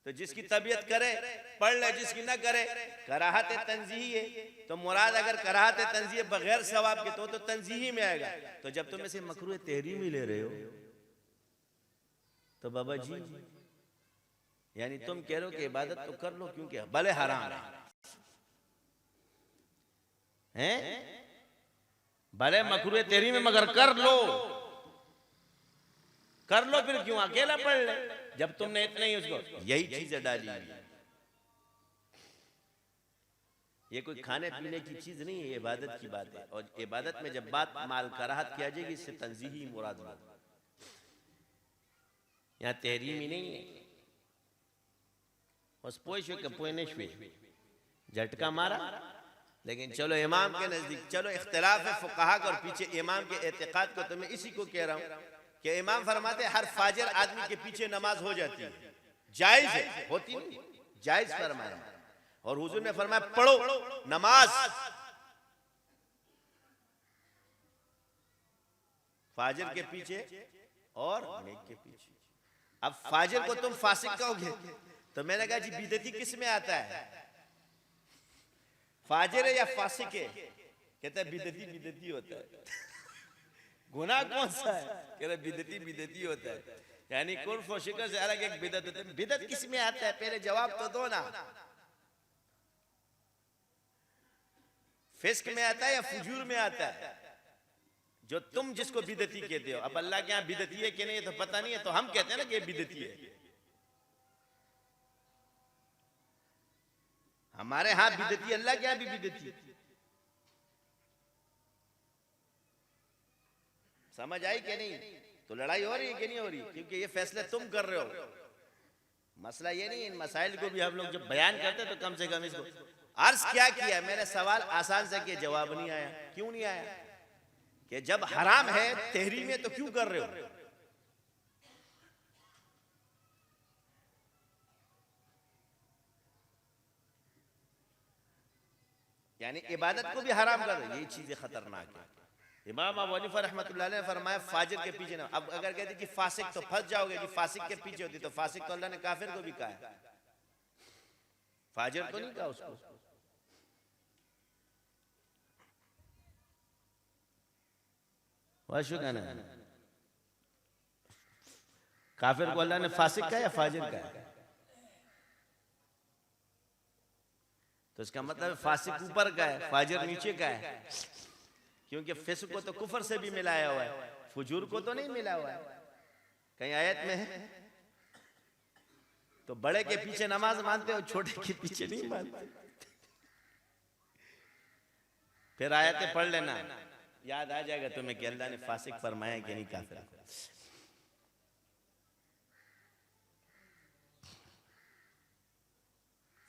तो जिसकी तबीयत करे पढ़ ले, जिसकी ना करे कराहत तंजीही है। तो मुराद अगर कराहत तंजीह बगैर सवाब के तो तंजीही में आएगा। तो जब तुम इसे मकरूह तहरीमी ले रहे हो तो बाबा जी यानी तुम कह रहे हो कि इबादत तो कर लो क्योंकि भले हराम है, भले मकरूह तहरीमी मगर कर लो फिर क्यों अकेला पढ़ ले जब तुमने इतना ही उसको यही चीजें डाली। ये कोई खाने पीने की चीज नहीं है, ये इबादत की बात है। और इबादत में जब बात माल कराहत की आ जाएगी इससे तंजीही मुराद बात, यहाँ तहरीमी नहीं है। बस पोइशो के पोइनेशवे झटका मारा। लेकिन चलो इमाम के नजदीक चलो इख्तिलाफ है फुकाहा का, और पीछे इमाम के एतकाद को तो मैं इसी को कह रहा हूं कि इमाम फरमाते हर फाजिर आदमी के पीछे नमाज हो जाती है, जायज है, होती नहीं, जायज फरमाया। और हुजूर ने फरमाया पढ़ो नमाज फाजिर के पीछे और नेक के पीछे। अब फाजिर को तुम फासिक कहोगे तो मैंने कहा जी बिदअती किस में आता है, फाजिर है या फासिक है? कहता है बिदअती होता है। गुनाह कौन सा है? कह रहे बिदअती होता है। यानी कुर्फ और शिकर से अलग एक बिदअत होता है। बिदअत किस में आता है पहले जवाब तो दो ना। फिस्क में आता है या फुजूर में आता है? जो तुम जिसको बिदअती कहते हो, अब अल्लाह के यहाँ बिदअती है कि नहीं तो पता नहीं है, तो हम कहते हैं ना कि बिदअती है। हमारे यहाँ बिदअती, अल्लाह के यहाँ भी बिदअती। समझ आई कि नहीं? तो लड़ाई हो रही है कि नहीं हो रही? क्योंकि ये फैसले तुम कर रहे हो। मसला ये नहीं, इन मसाइल को भी हम लोग जब बयान करते तो कम से कम इसको अर्ज क्या किया। मैंने सवाल आसान से किया, जवाब नहीं आया। क्यों नहीं आया? कि जब हराम है तहरीम में तो क्यों कर रहे हो? यानी इबादत को भी हराम कर रहे हो, ये चीजें खतरनाक है। इमाम अबू हनीफा रहमतुल्लाह अलैह ने फरमाया फाजिर के पीछे ना। अब अगर कहते कि फासिक तो फंस जाओगे, कि फासिक के पीछे होती, तो फासिक तो अल्लाह ने काफिर को भी कहा है, फाजिर तो नहीं कहा उसको। काफिर को अल्लाह ने फासिक कहा या फाजिर कहा? तो इसका मतलब फासिक ऊपर का है, फाजिर नीचे का है। क्योंकि फिस्क को तो कुफर से भी मिलाया हुआ है, फुजूर को तो नहीं मिला हुआ है। कहीं आयत में है? तो बड़े के पीछे नमाज मानते हो, छोटे के पीछे नहीं मानते। फिर आयतें पढ़ लेना, याद आ जाएगा तुम्हें कि अल्लाह ने फासिक फरमाया कि नहीं काफिर को।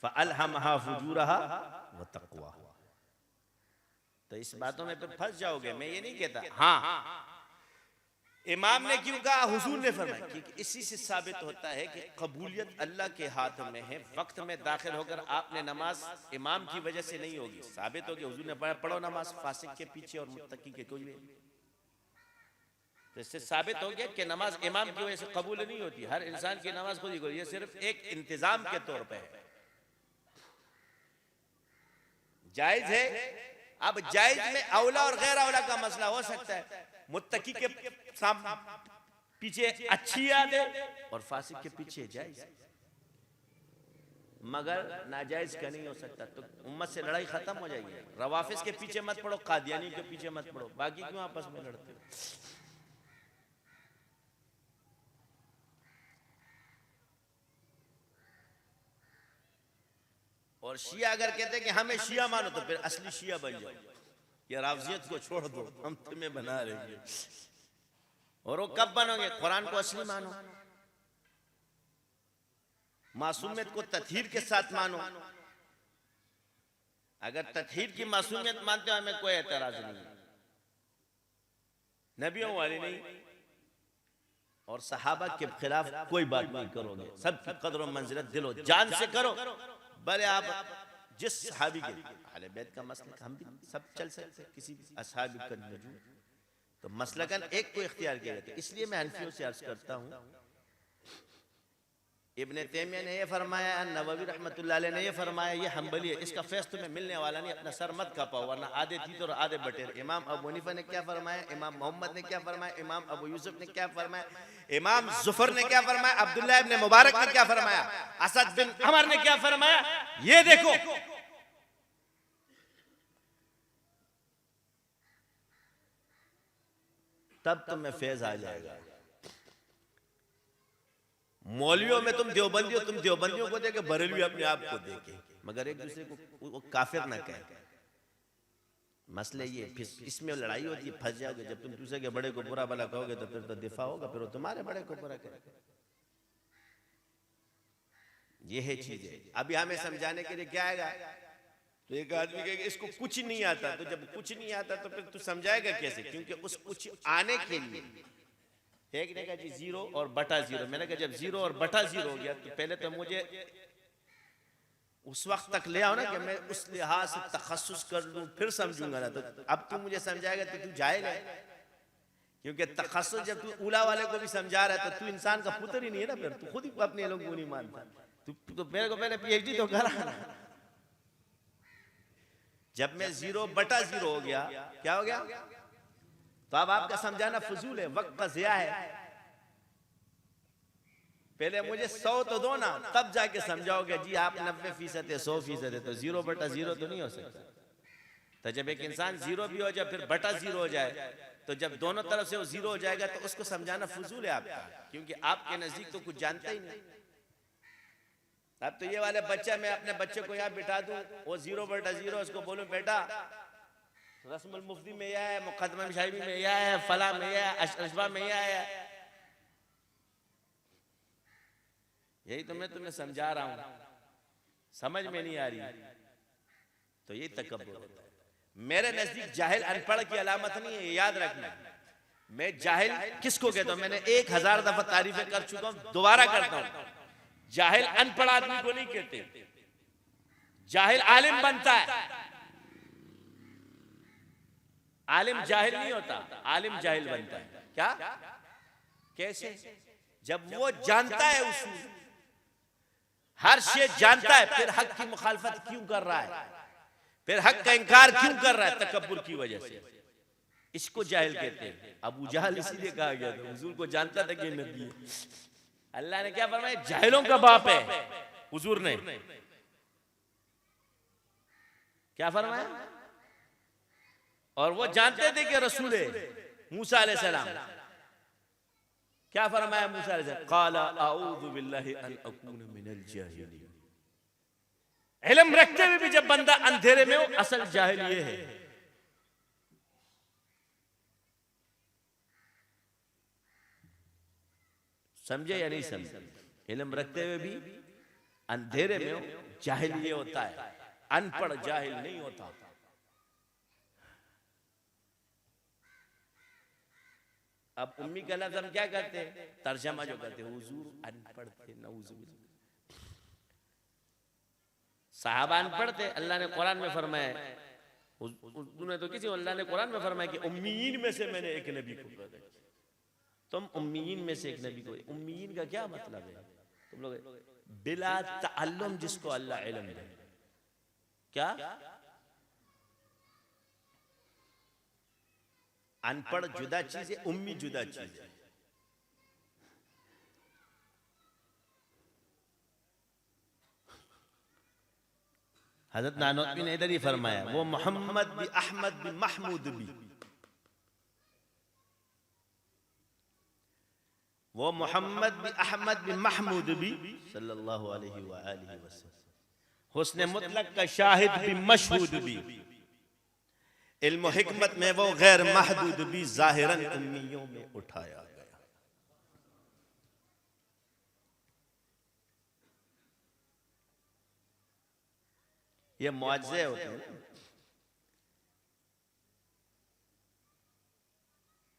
फ़अल्हमहा फुजूरहा व तक़वा। तो इस बातों में फिर फंस जाओगे। मैं ये नहीं कहता। हाँ, इमाम ने क्यों कहा? हुजूर ने फरमाया। क्योंकि इसी से साबित होता है कि कबूलियत अल्लाह के हाथ में है। वक्त में दाखिल होकर आपने नमाज इमाम की वजह से नहीं होगी, साबित होगी हुजूर ने पढ़ो नमाज फासिक के पीछे और मुत्तकी के कोई भी। तो इससे साबित हो गया कि नमाज इमाम की वजह से कबूल नहीं होती। हर इंसान की नमाज खुद ही कोई, ये सिर्फ एक इंतजाम के तौर पर है, जायज है। अब जायज में औला और गैर औला का मसला हो सकता है। मुत्तकी के पीछे अच्छी याद है और फासिक के पीछे जायज, मगर नाजायज का नहीं हो सकता। तो उम्मत से लड़ाई खत्म हो जाएगी। रवाफिज के पीछे मत पड़ो, कादियानी के पीछे मत पड़ो, बाकी क्यों आपस में लड़ते हो? और शिया अगर कहते हैं कि हमें शिया मानो तो फिर असली शिया बन जाओ, या रावजियत को छोड़ दो, हम तुम्हें बना लेंगे। और वो कब बनोगे? कुरान को असली मानो, मासूमियत को तत्हीर के साथ मानो। अगर तत्हीर की मासूमियत मानते हो हमें कोई एतराज नहीं, नबियों वाली नहीं, और सहाबा के खिलाफ कोई बात नहीं करोगे, सबकी कदर और मंजिलत दिलो जान से करो। भले आप जिस सहाबी के अहले बैत का मसलक हम भी सब चल सकते, किसी भी असहाबी का नजूम तो मसलकन एक को इख्तियार किया जाता है। इसलिए मैं हनफियों से अर्ज करता हूँ, इब्ने तैमिया ने ये फरमाया, नववी रहमतुल्लाह अलैह ने ये फरमाया, ये हम्बली है, इसका फैज़ तुम्हें मिलने वाला नहीं, अपना सर मत कापाओ वरना आधे तीत और आधे बटेर। इमाम अबू हनीफा ने क्या फरमाया, इमाम मोहम्मद ने क्या फरमाया, इमाम अबू यूसुफ ने क्या फरमाया, इमाम जुफर ने क्या फरमाया, अब्दुल्लाह इब्ने मुबारक ने क्या फरमाया, असद बिन अमर ने क्या फरमाया। ये देखो तब तुम्हें फैज आ जाएगा। मौलवियों में तुम देवबंदी हो, तुम देवबंदियों को देखे, बरेलवी अपने आप को देखे, मगर एक दूसरे को वो काफिर ना कहे। मसले ये फिर इसमें लड़ाई होती है, फंस जाओगे। जब तुम दूसरे के बड़े को बुरा भला कहोगे तो फिर तो दिफा होगा, फिर वो तुम्हारे बड़े को बुरा कहेगा। ये है चीजें। अभी हमें समझाने के लिए क्या आएगा, तो एक आदमी कहेगा इसको कुछ नहीं आता, तो जब कुछ नहीं आता तो फिर तू समझाएगा कैसे? क्योंकि उस कुछ आने के लिए एक ने कहा जी 0 और बटा 0। मैंने कहा जब 0 और बटा 0 हो गया तो पहले तो मुझे उस वक्त तक ले आओ ना कि मैं उस लिहाज से तखस्सुस कर लूं, फिर समझूंगा ना। तो अब तू मुझे समझाएगा तो तू जाएगा, क्योंकि तखस्सुस जब तू उला वाले को भी समझा रहा है तो तू इंसान का पुत्र ही नहीं है ना, फिर तू खुद ही अपने लोगों को नहीं मानता। तू तो मेरे को पहले PhD तो करा ना। जब मैं 0 बटा 0 हो गया, क्या हो गया? तो अब आपका समझाना फजूल है, वक्त का ज़िया है। पहले मुझे 100 तो दो ना, तब जाके समझाओगे जी आप 90% है, 100% है, तो 0 बटा 0 तो नहीं हो सकता। तो जब एक इंसान 0 भी हो जाए फिर बटा 0 हो जाए, तो जब दोनों तरफ से वो 0 हो जाएगा तो उसको समझाना फजूल है आपका, क्योंकि आपके नजदीक तो कुछ जानता ही नहीं। अब तो ये वाले बच्चा, मैं अपने बच्चे को यहाँ बिठा दूं, वो 0 बटा 0, उसको बोलूं बेटा रस्मुल मुफ्ती में यह है, मुकदमा शाही में यह है, फला में यह है, अशरफा में यह है। यही तो मैं तुम्हें समझा रहा हूं, समझ में नहीं आ रही, तो यही तकब्बुर होता है। मेरे नजदीक जाहिल अनपढ़ की अलामत नहीं है, याद रखना। मैं जाहिल किसको कहता हूं? मैंने 1000 दफा तारीफें कर चुका हूं, दोबारा करता हूं। जाहिल अनपढ़ आदमी को नहीं कहते, जाहिल आलिम बनता है। आलिम जाहिल नहीं होता, आलिम जाहिल बनता है। क्या? कैसे? जब वो जानता है उसूल, हर शे जानता है, फिर हक की मुखालफत क्यों कर रहा है, फिर हक का इनकार क्यों कर रहा है? तकब्बुर की वजह से। इसको जाहिल कहते हैं। अबू जहल इसीलिए कहा गया था, हुजूर को जानता था कि नबी है। अल्लाह ने क्या फरमाया? जाहिलों का बाप है हुजूर ने। क्या फरमाया? और वो जानते थे कि रसूल है मूसा अलैहिस्सलाम। क्या फरमाया मूसा अलैहिस्सलाम? क़ाला अऊज़ु बिल्लाहि अन अकून मिनल जाहिलीन। इल्म रखते हुए भी जब बंदा अंधेरे में हो, असल जाहिल ये है। समझे या नहीं समझे? इल्म रखते हुए भी अंधेरे में हो, जाहिल ये होता है, अनपढ़ जाहिल नहीं होता। अब उम्मी का लफ्ज़ हम क्या करते हैं? तर्जमा जो करते हैं, हुजूर अनपढ़ थे, नऊज़ुबिल्लाह। साहबा अनपढ़ थे, अल्लाह ने कुरान में फरमाया, तूने तो किसी, अल्लाह ने कुरान में फरमाया कि उम्मीयीन में से मैंने एक नबी को पैदा किया। तुम उम्मीयीन में से एक नबी को, उम्मीयीन का क्या मतलब है? तुम लोग बिला तअल्लुम, जिसको अल्लाह इल्म दे। क्या? अनपढ़ जुदा चीज है, उम्मी जुदा चीज है। हजरत नानोतवी ने इधर ही फरमाया, वो मोहम्मद भी, अहमद भी, महमूद भी, वो मोहम्मद भी, अहमद भी, महमूद भी सल्लल्लाहु अलैहि वसल्लम हुस्न मुतलक का शाहिद भी मशहूद भी, इल्म हिकमत में वो गैर महदूद भी, जाहिरन उम्मियों में उठाया गया। ये मुआजिज़े होते हैं।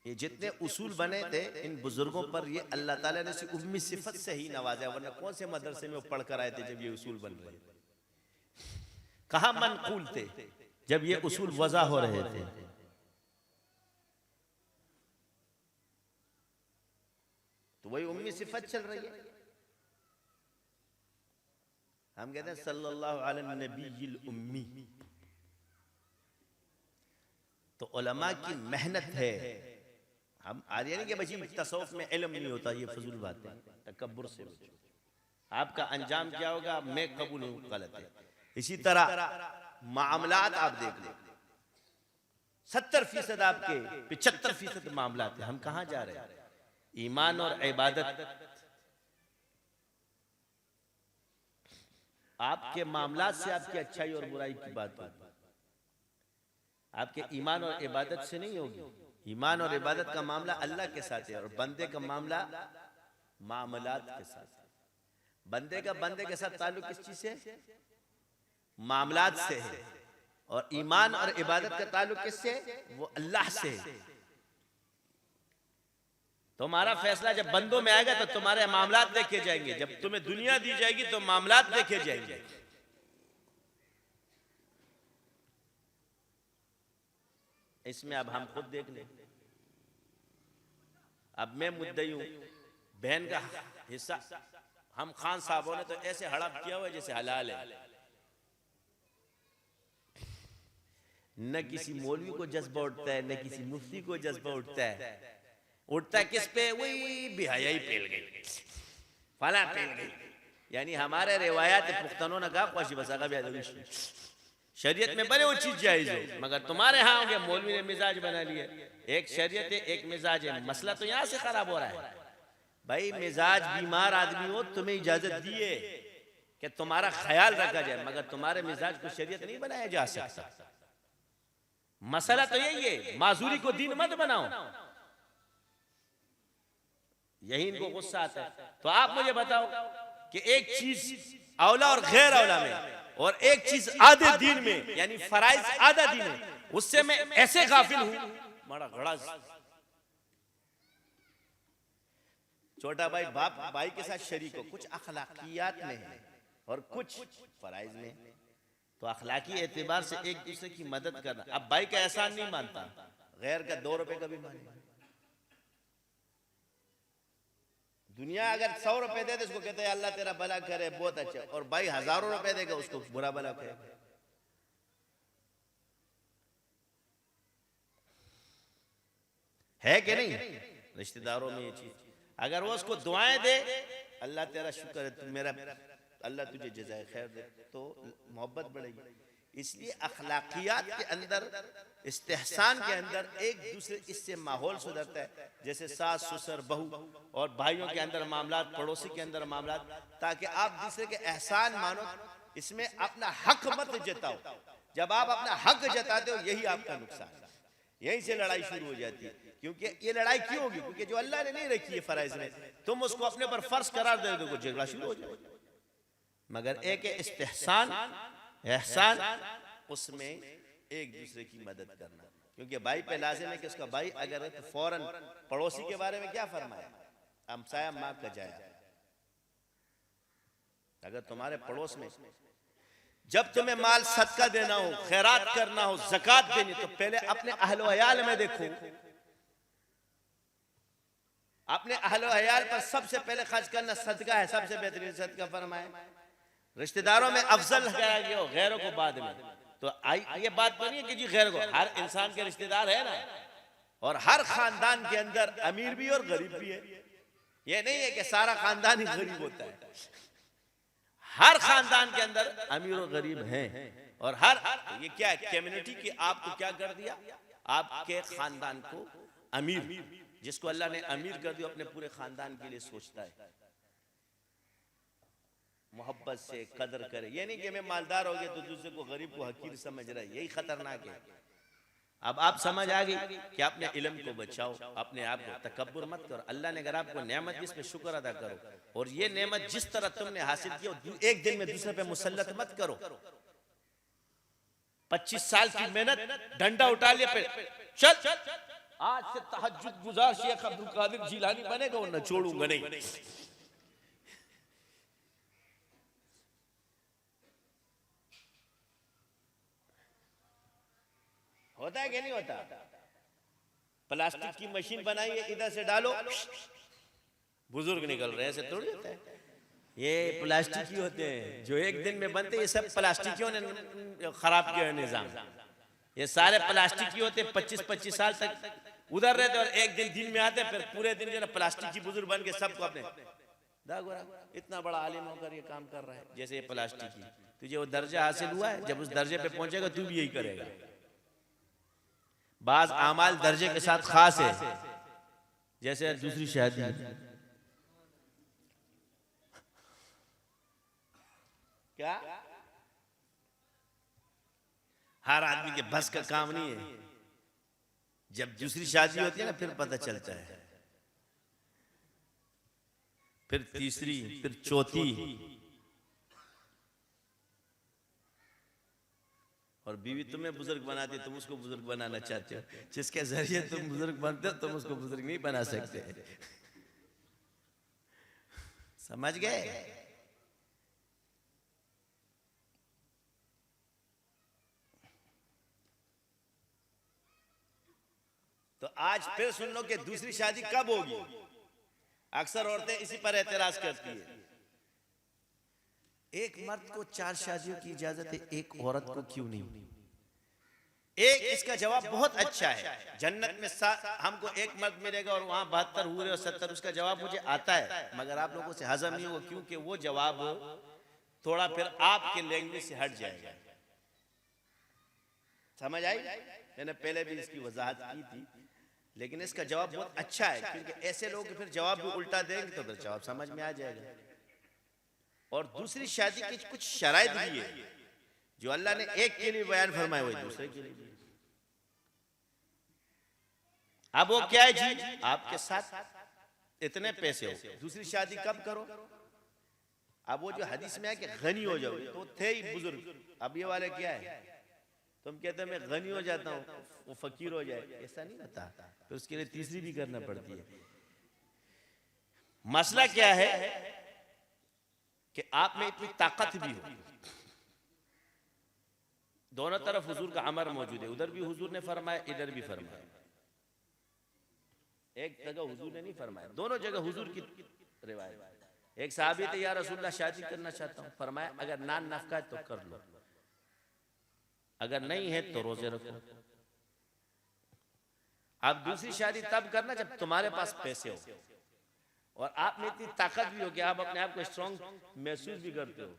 ये जितने उसूल बने थे इन बुजुर्गों पर, ये अल्लाह ताला ने सिर्फ उम्मी सिफत से ही नवाजा, वरना कौन से मदरसे में वो पढ़ कर आए थे जब ये उसूल बन रहे थे? कहाँ मनकूल थे जब ये उसूल वज़ा हो रहे थे? तो वही उम्मी सिफत चल रही है। हम कहते हैं सल्लल्लाहु अलैहि नबीयिल उम्मी, तो उलमा की मेहनत है। हम आज नहीं कि बची तसव्वुफ में इल्म नहीं होता, ये फजूल बात है, तकब्बुर से बचो। आपका अंजाम क्या होगा मैं कबूल हूं, गलत है। इसी तरह मामलात आप देख लें, 70% आपके 75% मामलात हैं। हम कहाँ जा रहे हैं? ईमान और इबादत। आपके मामलात से आपकी अच्छाई और बुराई की बात होगी, आपके ईमान और इबादत से नहीं होगी। ईमान और इबादत का मामला अल्लाह के साथ है और बंदे का मामला मामलात के साथ है। बंदे के साथ ताल्लुक किस चीज से? मामलात से है। और ईमान और इबादत का ताल्लुक किससे? वो अल्लाह से है। तुम्हारा फैसला जब बंदों में आएगा तो तुम्हारे मामलात देखे जाएंगे। जब तुम्हें दुनिया दी जाएगी तो मामलात देखे जाएंगे। इसमें अब हम खुद देख लें। अब मैं मुद्दई हूं, बहन का हिस्सा हम खान साहबों ने तो ऐसे हड़प किया हुआ जैसे हलाल है। न किसी मौलवी को जज्बा उठता है, न किसी मुफ्ती को जज्बा उठता है। उठता है किस पे? वही बेहयाई फैल गई, फला फैल गई। यानी हमारे रिवायात पुख्तनों ने कहा ख्वाशी बसा का शरीयत में बड़े वो चीज जायज हो, मगर तुम्हारे यहाँ हो गया मौलवी ने मिजाज बना लिया। एक शरीयत है, एक मिजाज है। मसला तो यहाँ से खराब हो रहा है। भाई मिजाज बीमार आदमी हो, तुम्हें इजाजत दिए कि तुम्हारा ख्याल रखा जाए, मगर तुम्हारे मिजाज को शरीयत नहीं बनाया जा सकता। मसला तो यही है, माजूरी को दीन मत बनाओ। यही इनको गुस्सा आता है। तो आप मुझे बताओ कि एक चीज औला और गैर औला में, और एक चीज आधे दीन में, यानी फराइज आधा दीन है, उससे मैं ऐसे गाफिल हूं। बड़ा घड़ा छोटा भाई बाप भाई के साथ शरीक हो, कुछ अखलाकियात में है और कुछ फराइज में। तो अखलाकी एतबार से एक दूसरे की मदद करना। अब भाई का एहसान नहीं मानता, गैर का 2 रुपए का भी मानेगा। दुनिया अगर 100 रुपए दे दे उसको कहते हैं अल्लाह तेरा भला करे, बहुत अच्छा, और भाई हजारों रुपए देगा उसको बुरा भला कहेगा। है कि नहीं? रिश्तेदारों में ये चीज, अगर वो उसको दुआएं दे, अल्लाह तेरा शुक्र है, तुम मेरा, अल्लाह तुझे जज़ाए खैर दे, तो मोहब्बत बढ़ेगी। इसलिए अखलाकियात के अंदर, इस्तेहसान के अंदर एक दूसरे, इससे माहौल सुधरता है। जैसे सास ससुर बहू और भाइयों के अंदर मामलात, पड़ोसी के अंदर मामलात, ताकि आप दूसरे के एहसान मानो। इसमें अपना हक मत जताओ। जब आप अपना हक जताते हो, यही आपका नुकसान है। यहीं से लड़ाई शुरू हो जाती है। क्योंकि ये लड़ाई क्यों होगी? क्योंकि जो अल्लाह ने नहीं रखी है फराइज में, तुम उसको अपने पर फर्ज करार दे दो, झगड़ा शुरू हो जाए। मगर एक इस्तेहसान, एहसान, उसमें एक दूसरे की मदद करना। क्योंकि भाई पे लाजिम है कि उसका भाई अगर है तो फौरन, पड़ोसी के बारे में क्या फरमाया? हमसाया माँ का जाया। अगर तुम्हारे पड़ोस में जब तुम्हें माल सदका देना हो, खैरात करना हो, ज़कात देनी, तो पहले अपने अहलो अयाल में देखो। अपने अहलो अयाल पर सबसे पहले खर्च करना सदका है, सबसे बेहतरीन सदका फरमाए। रिश्तेदारों में अफजल गया हो, गैरों को बाद में। तो ये बात तो नहीं है कि जी गैर को, हर इंसान के रिश्तेदार है ना, और हर खानदान के अंदर अमीर भी और गरीब भी है। ये नहीं है कि सारा खानदान ही गरीब होता है। हर खानदान के अंदर अमीर और गरीब हैं। और हर ये क्या है, कम्युनिटी की आपको क्या कर दिया? आपके खानदान को अमीर, जिसको अल्लाह ने अमीर कर दिया, अपने पूरे खानदान के लिए सोचता है। मोहब्बत से कदर करे। ये नहीं कि मैं मालदार हो गया तो दूसरे को गरीब को हकीर समझ रहा है, यही खतरनाक है। अब आप समझ आ गई कि अपने इल्म को बचाओ, अपने आप को तकब्बुर मत करो। अल्लाह ने अगर आपको नेमत दी, इस पे शुक्र अदा करो, और ये नेमत जिस तरह तुमने हासिल की एक दिन में दूसरे पे मुसल्लत मत करो। 25 साल की मेहनत, डंडा उठा लिया पे चल आज से तहज्जुद गुजार शेख अब्दुल कादिर जिलानी बनेगा और न छोड़ूंगा नहीं। होता है कि नहीं होता? प्लास्टिक की मशीन बनाई है, इधर से डालो बुजुर्ग निकल रहे हैं, ऐसे थोड़ी होता है। ये प्लास्टिक ही होते हैं जो एक दिन में बनते हैं। ये सब प्लास्टिकियों ने खराब किया है निजाम। ये सारे प्लास्टिक ही होते हैं। 25-25 साल तक उधर रहते और एक दिन में आते, फिर पूरे दिन जो है प्लास्टिक की बुजुर्ग बन के सबको अपने इतना बड़ा आलिम होकर ये काम कर रहा है जैसे ये प्लास्टिक की। तुझे वो दर्जा हासिल हुआ है, जब उस दर्जे पे पहुंचेगा तू भी यही करेगा। बाज आमाल दर्जे के साथ खास है, जैसे दूसरी शादी। क्या हर आदमी के बस का काम नहीं है। जब दूसरी शादी होती है ना, फिर पता चलता है, फिर तीसरी, फिर चौथी, और बीवी तुम्हें बुजुर्ग बनाती, तुम उसको बुजुर्ग बनाना चाहते हो। जिसके जरिए तुम बुजुर्ग बनते हो, तुम उसको बुजुर्ग नहीं बना सकते। समझ गए? तो आज फिर सुन लो कि दूसरी शादी कब होगी। अक्सर औरतें इसी पर एतराज करती है। एक मर्द को 4 शादियों की इजाजत है, एक औरत को क्यों नहीं? एक इसका जवाब बहुत अच्छा है। जन्नत में हमको एक मर्द मिलेगा और वहां 72 हुए और 70। उसका जवाब मुझे आता है, मगर आप लोगों से हजम नहीं होगा, क्योंकि वो जवाब थोड़ा फिर आपके लैंग्वेज से हट जाएगा। समझ आई? मैंने पहले भी इसकी वजाहत की थी, लेकिन इसका जवाब बहुत अच्छा है, क्योंकि ऐसे लोग फिर जवाब भी उल्टा देंगे तो फिर जवाब समझ में आ जाएगा। और दूसरी शादी की कुछ शराइत भी है जो अल्लाह ने एक के लिए बयान फरमाए हुए दूसरे के लिए। अब वो क्या है जी? आपके साथ इतने पैसे हो, दूसरी शादी कब करो? अब वो जो हदीस में है कि गनी हो जाओ, तो थे ही बुजुर्ग। अब ये वाले क्या है, तुम कहते हैं मैं गनी हो जाता हूँ, वो फकीर हो जाए, ऐसा नहीं होता। तो उसके लिए तीसरी भी करना पड़ती है। मसला क्या है कि आप में इतनी ताकत भी हो, दोनों तरफ हुजूर का अमर मौजूद है। उधर भी हुजूर ने फरमाया, इधर भी फरमाया। एक जगह हुजूर ने नहीं फरमाया, दोनों जगह हुजूर की रिवायत। एक साहबी थे, या रसूलल्लाह शादी करना चाहता हूं। फरमाया अगर नान नफका है तो कर लो, अगर नहीं है तो रोजे रखो। आप दूसरी शादी तब करना जब तुम्हारे पास पैसे हो और आप में इतनी ताकत भी हो कि आप अपने आप को स्ट्रॉन्ग महसूस भी करते हो,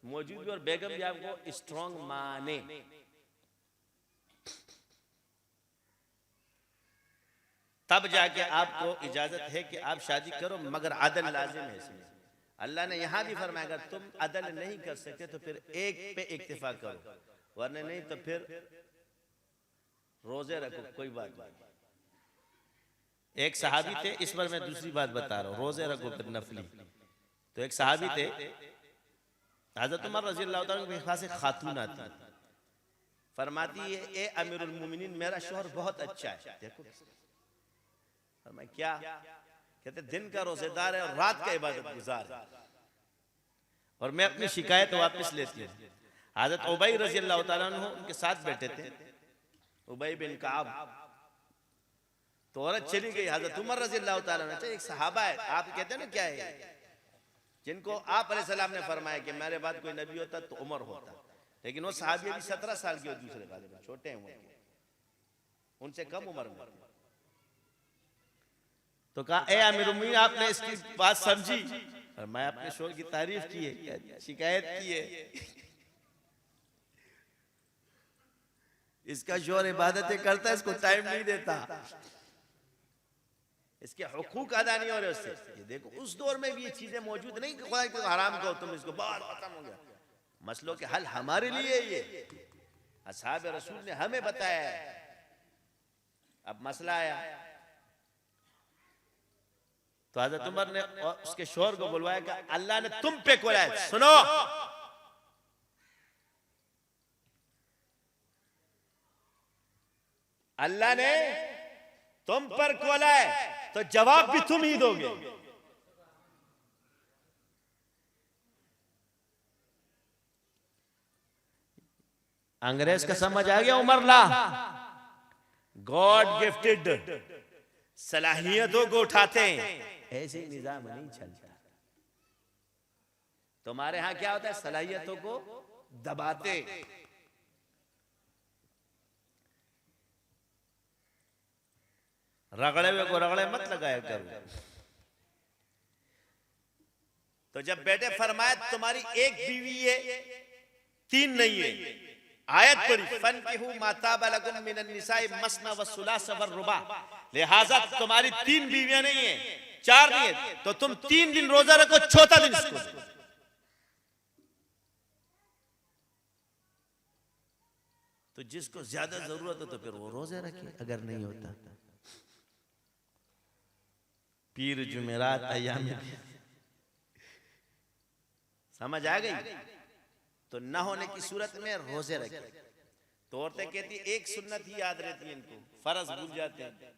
मौजूद भी, और बेगम भी आपको स्ट्रॉन्ग माने। तब जाके आपको इजाजत है कि आप शादी करो, मगर अदल लाजिम है इसमें। अल्लाह ने यहां भी फरमाया अगर तुम अदल नहीं कर सकते तो फिर एक पे इक्तिफा करो, वरना नहीं तो फिर रोजे रखो, कोई बात नहीं। एक सहाबी थे, इस पर मैं दूसरी बात बता रहा हूँ, रोजे रखो फिर नफली। तो एक सहाबी थे, हज़रत उमर रज़ी अल्लाह तआला के पास एक खातून आती, फरमाती है ए अमीरुल मोमिनीन, मेरा शौहर बहुत अच्छा है। देखो फरमाया क्या? कहते दिन का रोजेदार है और रात का इबादत गुजार है, और मैं अपनी शिकायत वापस लेती हूँ। हज़रत उबई रज़ी अल्लाह तआला अन्हु उनके साथ बैठे थे, उबई बिन काब। तो औरत चली गई, हज़रत उमर रज़ी अल्लाह तआला अन्हु, एक सहाबा है, आप कहते हैं ना क्या है, जिनको आप अलैहिस्सलाम ने फरमाया कि मेरे बाद कोई नबी होता तो उमर होता, लेकिन वो सहाबी अभी 17 साल की हो, दूसरे गालिब छोटे हैं, उनसे कम उम्र में। तो कहा ए अमीरुल मोमिनीन, आपने इसकी बात समझी? और मैं अपने शौहर की तारीफ की है, शिकायत की है। इसका शौहर इबादतें करता है, इसको टाइम नहीं देता। इसके हुकूक अदा नहीं हो रहे उससे। ये देखो उस दौर में भी ये चीजें मौजूद नहीं कि खुदा को हराम कहो तुम इसको, बात खत्म हो गया। मसलों के हल हमारे लिए ये असहाब रसूल ने हमें बताया है। अब मसला आया तो हज़रत उमर ने उसके शोहर को बुलवाया कि अल्लाह ने तुम पे खोला है, सुनो। अल्लाह ने तुम पर खोला है तो जवाब भी तुम ही दोगे। अंग्रेज का समझ आ गया उमर ला, गॉड गिफ्टेड सलाहियतों को उठाते हैं, ऐसे निजाम नहीं चलता। तुम्हारे यहां क्या होता है, सलाहियतों को दबाते। रगड़े हुए को रगड़े मत लगाया करो। तो जब बेटे फरमाया तुम्हारी एक बीवी है, तीन नहीं है, आयत पढ़ी फनकिहू मा ताबा लकुम मिनन निसाई मसना व सुलास व रुबा, लिहाजा तुम्हारी तीन बीवियां नहीं है, चार नहीं है, तो तुम 3 दिन रोजा रखो, चौथा दिन इसको। तो जिसको ज्यादा जरूरत हो तो फिर वो रोजे रखे, अगर नहीं होता पीर जुमेरात अय्याम। समझ आ गई? तो न होने की सूरत में रोजे रखे। तो औरतें कहती एक सुन्नत ही याद रहती है इनको, फर्ज भूल जाते हैं।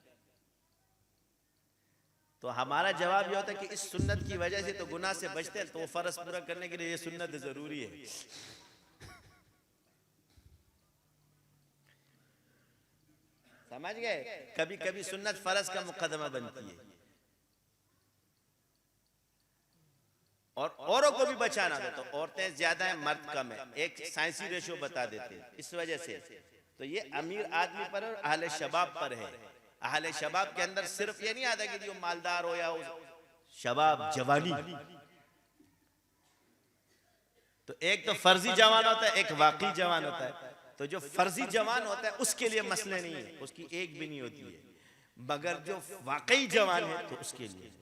तो हमारा जवाब यह होता है कि इस सुन्नत की वजह से तो गुनाह से बचते हैं, तो वो फर्ज पूरा करने के लिए ये सुन्नत जरूरी है। समझ गए? कभी कभी सुन्नत फर्ज का मुकदमा बनती है। और औरों को भी बचाना था, तो औरतें ज्यादा है मर्द कम है, एक साइंसी रेशो बता देते हैं। इस वजह से तो ये अमीर आदमी पर और अहले शबाब पर है। अहले शबाब के अंदर सिर्फ ये नहीं आता कि जो मालदार हो या शबाब जवानी, तो एक तो फर्जी जवान होता है, एक वाकई जवान होता है। तो जो फर्जी जवान होता है उसके लिए मसले नहीं है, उसकी एक भी नहीं होती है, मगर जो वाकई जवान है तो उसके लिए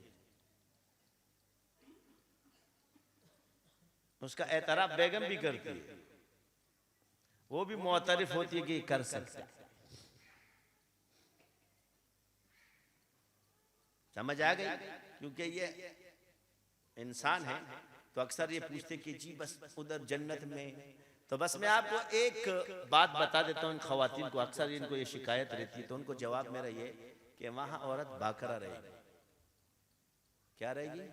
उसका एतराफ बेगम भी करती है, वो भी मुअतरिफ होती है कि कर सकता है। समझ आ गई? क्योंकि ये इंसान है तो अक्सर ये पूछते कि जी बस उधर जन्नत में। तो बस मैं आपको एक बात बता देता हूँ, इन खवातीन को अक्सर इनको ये शिकायत रहती है, तो उनको जवाब मेरा ये कि वहां औरत बाकरा रहेगी। क्या रहेगी?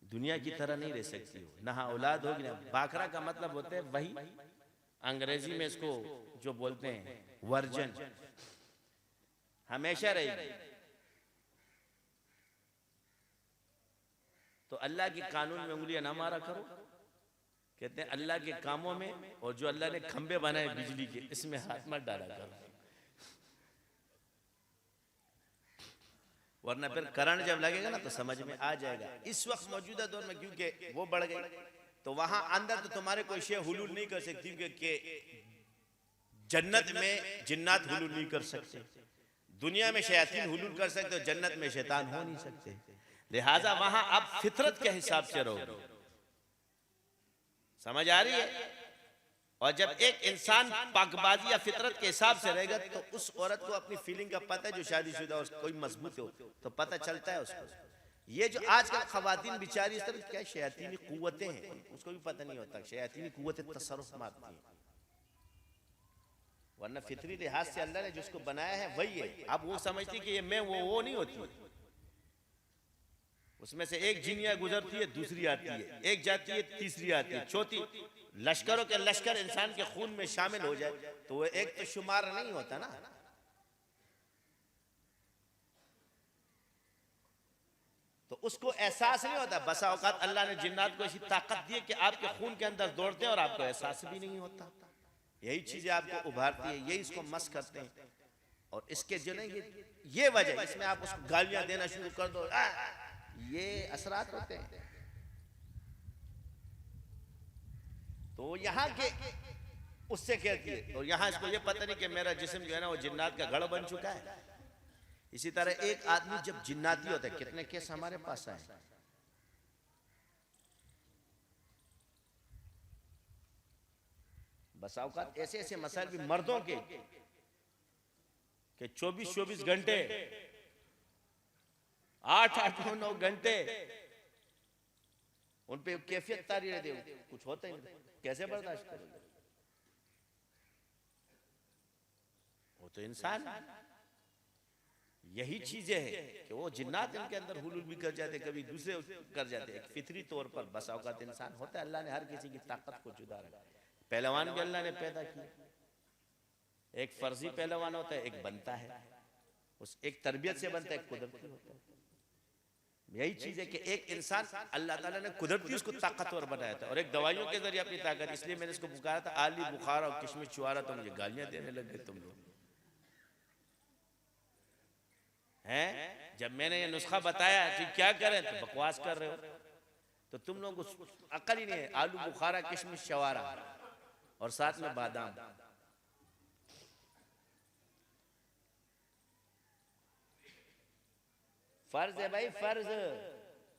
दुनिया की तरह नहीं रह सकती हो, ना औलाद होगी ना। बाकरा का मतलब होता है वही, अंग्रेजी में इसको जो बोलते हैं वर्जन, हमेशा रहेगी। तो अल्लाह के कानून में उंगलियां ना मारा करो। कहते हैं अल्लाह के कामों में और जो अल्लाह ने खंबे बनाए बिजली के, इसमें हाथ मत डाला करो, वरना फिर करंट जब लगेगा ना तो समझ में आ जाएगा। इस वक्त मौजूदा दौर में क्योंकि वो बढ़ गई, तो वहां अंदर तो तुम्हारे कोई शे हुलूल नहीं कर सकती, क्योंकि जन्नत में जिन्नात हुलूल नहीं कर सकते, दुनिया में शयातीन हुलूल कर सकते, तो जन्नत में शैतान हो नहीं सकते। लिहाजा वहां अब फितरत के हिसाब से रहो। समझ आ रही है? और जब एक इंसान पाकबाजी या फितरत के हिसाब से रहेगा तो उस औरत को अपनी फीलिंग का पता है, जो शादीशुदा और कोई मजबूत हो तो पता चलता है उसको। ये जो आजकल खवातीन बिचारी इस तरह क्या शयातीनी कुव्वतें हैं, उसको भी पता नहीं होता, शयातीनी कुव्वतें तसर्रुफ मारती हैं। वरना फितरी लिहाज से अल्लाह ने जिसको बनाया है वही है। अब वो समझती कि ये मैं वो नहीं होती। उसमें से एक जिनिया गुजरती है, दूसरी आती है, एक जाती है, तीसरी आती है, चौथी। लश्करों के लश्कर इंसान के खून में शामिल हो जाए तो वो एक तो शुमार नहीं होता ना। तो उसको एहसास नहीं होता। बसा औकात अल्लाह ने जिन्नात को ऐसी ताकत दी है कि आपके खून के अंदर दौड़ते हैं और आपको एहसास भी नहीं होता। यही चीजें आपको उभारती है, यही इसको मस करते हैं। और इसके जो नहीं ये वजह, इसमें आप उसको गालियां देना शुरू कर दो, ये असरात होते हैं। तो यहाँ के उससे कहती है, और यहाँ इसको ये पता नहीं कि मेरा जिस्म जो है ना वो जिन्नात का गढ़ बन चुका है। इसी तरह एक आदमी जब जिन्नाती होता है, कितने केस हमारे पास आए, बस औकात ऐसे ऐसे मसाइल भी मर्दों के 24-24 घंटे, 8-8-9 घंटे उन पे कैफियत तारी रहती है, कुछ होता ही नहीं, कैसे बर्दाश्त करोगे? वो तो इंसान, यही चीजें हैं कि वो जिन्नात इनके अंदर हुलूल भी कर जाते, कभी दूसरे कर जाते, एक फितरी तौर पर बस औकात इंसान होता है। अल्लाह ने हर किसी की ताकत को जुदा रखा। पहलवान भी अल्लाह ने पैदा किया, एक फर्जी पहलवान होता है, एक बनता है, उस एक तरबियत से बनता है, एक कुदरती होता है। यही चीज है कि एक इंसान अल्लाह ताला ने कुदरती उसको ताकतवर बनाया था, और एक दवाइयों के जरिए अपनी ताकत। इसलिए मैंने इसको पुकारा था आली बुखारा और किशमिश चुआरा, तो मुझे गालियां देने लग गए तुम लोग हैं। जब मैंने ये नुस्खा बताया कि क्या करें, तो बकवास कर रहे हो, तो तुम लोगों को अकल ही नहीं है। आलू बुखारा, किशमिश चवारा और साथ में बादाम। फर्ज है भाई, फर्ज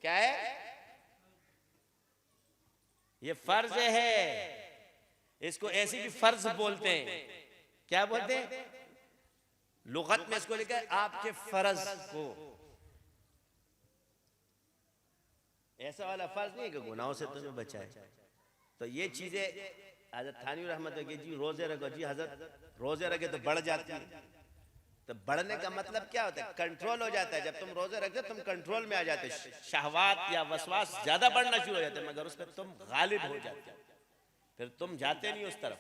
क्या है? ये फर्ज है, इसको ऐसे भी फर्ज बोलते हैं। क्या बोलते हैं? लुगत में इसको लिखा है आपके फर्ज को। ऐसा वाला फर्ज नहीं कि गुनाहों से तुम्हें बचाए। तो ये चीजें हजरत थानी रहमत के जी रोजे रखो जी, हजरत रोजे रखे तो बढ़ जाती है। तो बढ़ने का मतलब क्या होता है? कंट्रोल हो जाता है। जब तुम रोजे रखते तुम कंट्रोल में आ जाते, शहवात या वसवास ज्यादा बढ़ना शुरू हो जाते हैं, मगर उस पर तुम गालिब हो जाते हो, फिर तुम जाते नहीं उस तरफ।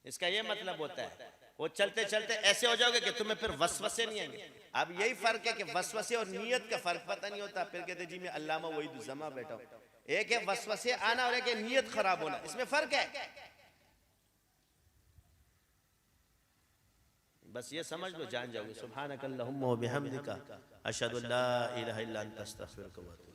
इसका ये मतलब होता है वो चलते चलते ऐसे हो जाओगे कि तुम्हें फिर वसवसे नहीं आएंगे। अब यही फर्क है कि वसवसे और नियत का फर्क पता नहीं होता। फिर कहते जी मैं अल्लामा वहीदुज़्ज़मा बैठा हूं। एक है वसवसे आना और एक है नियत खराब होना, इसमें फर्क है। बस ये समझ लो, जान जाओगे। सुब्हानकल्लाहुम्मा व बिहम्दिका अशहदु अल्ला इलाहा इल्ला अंता अस्तगफिरुका।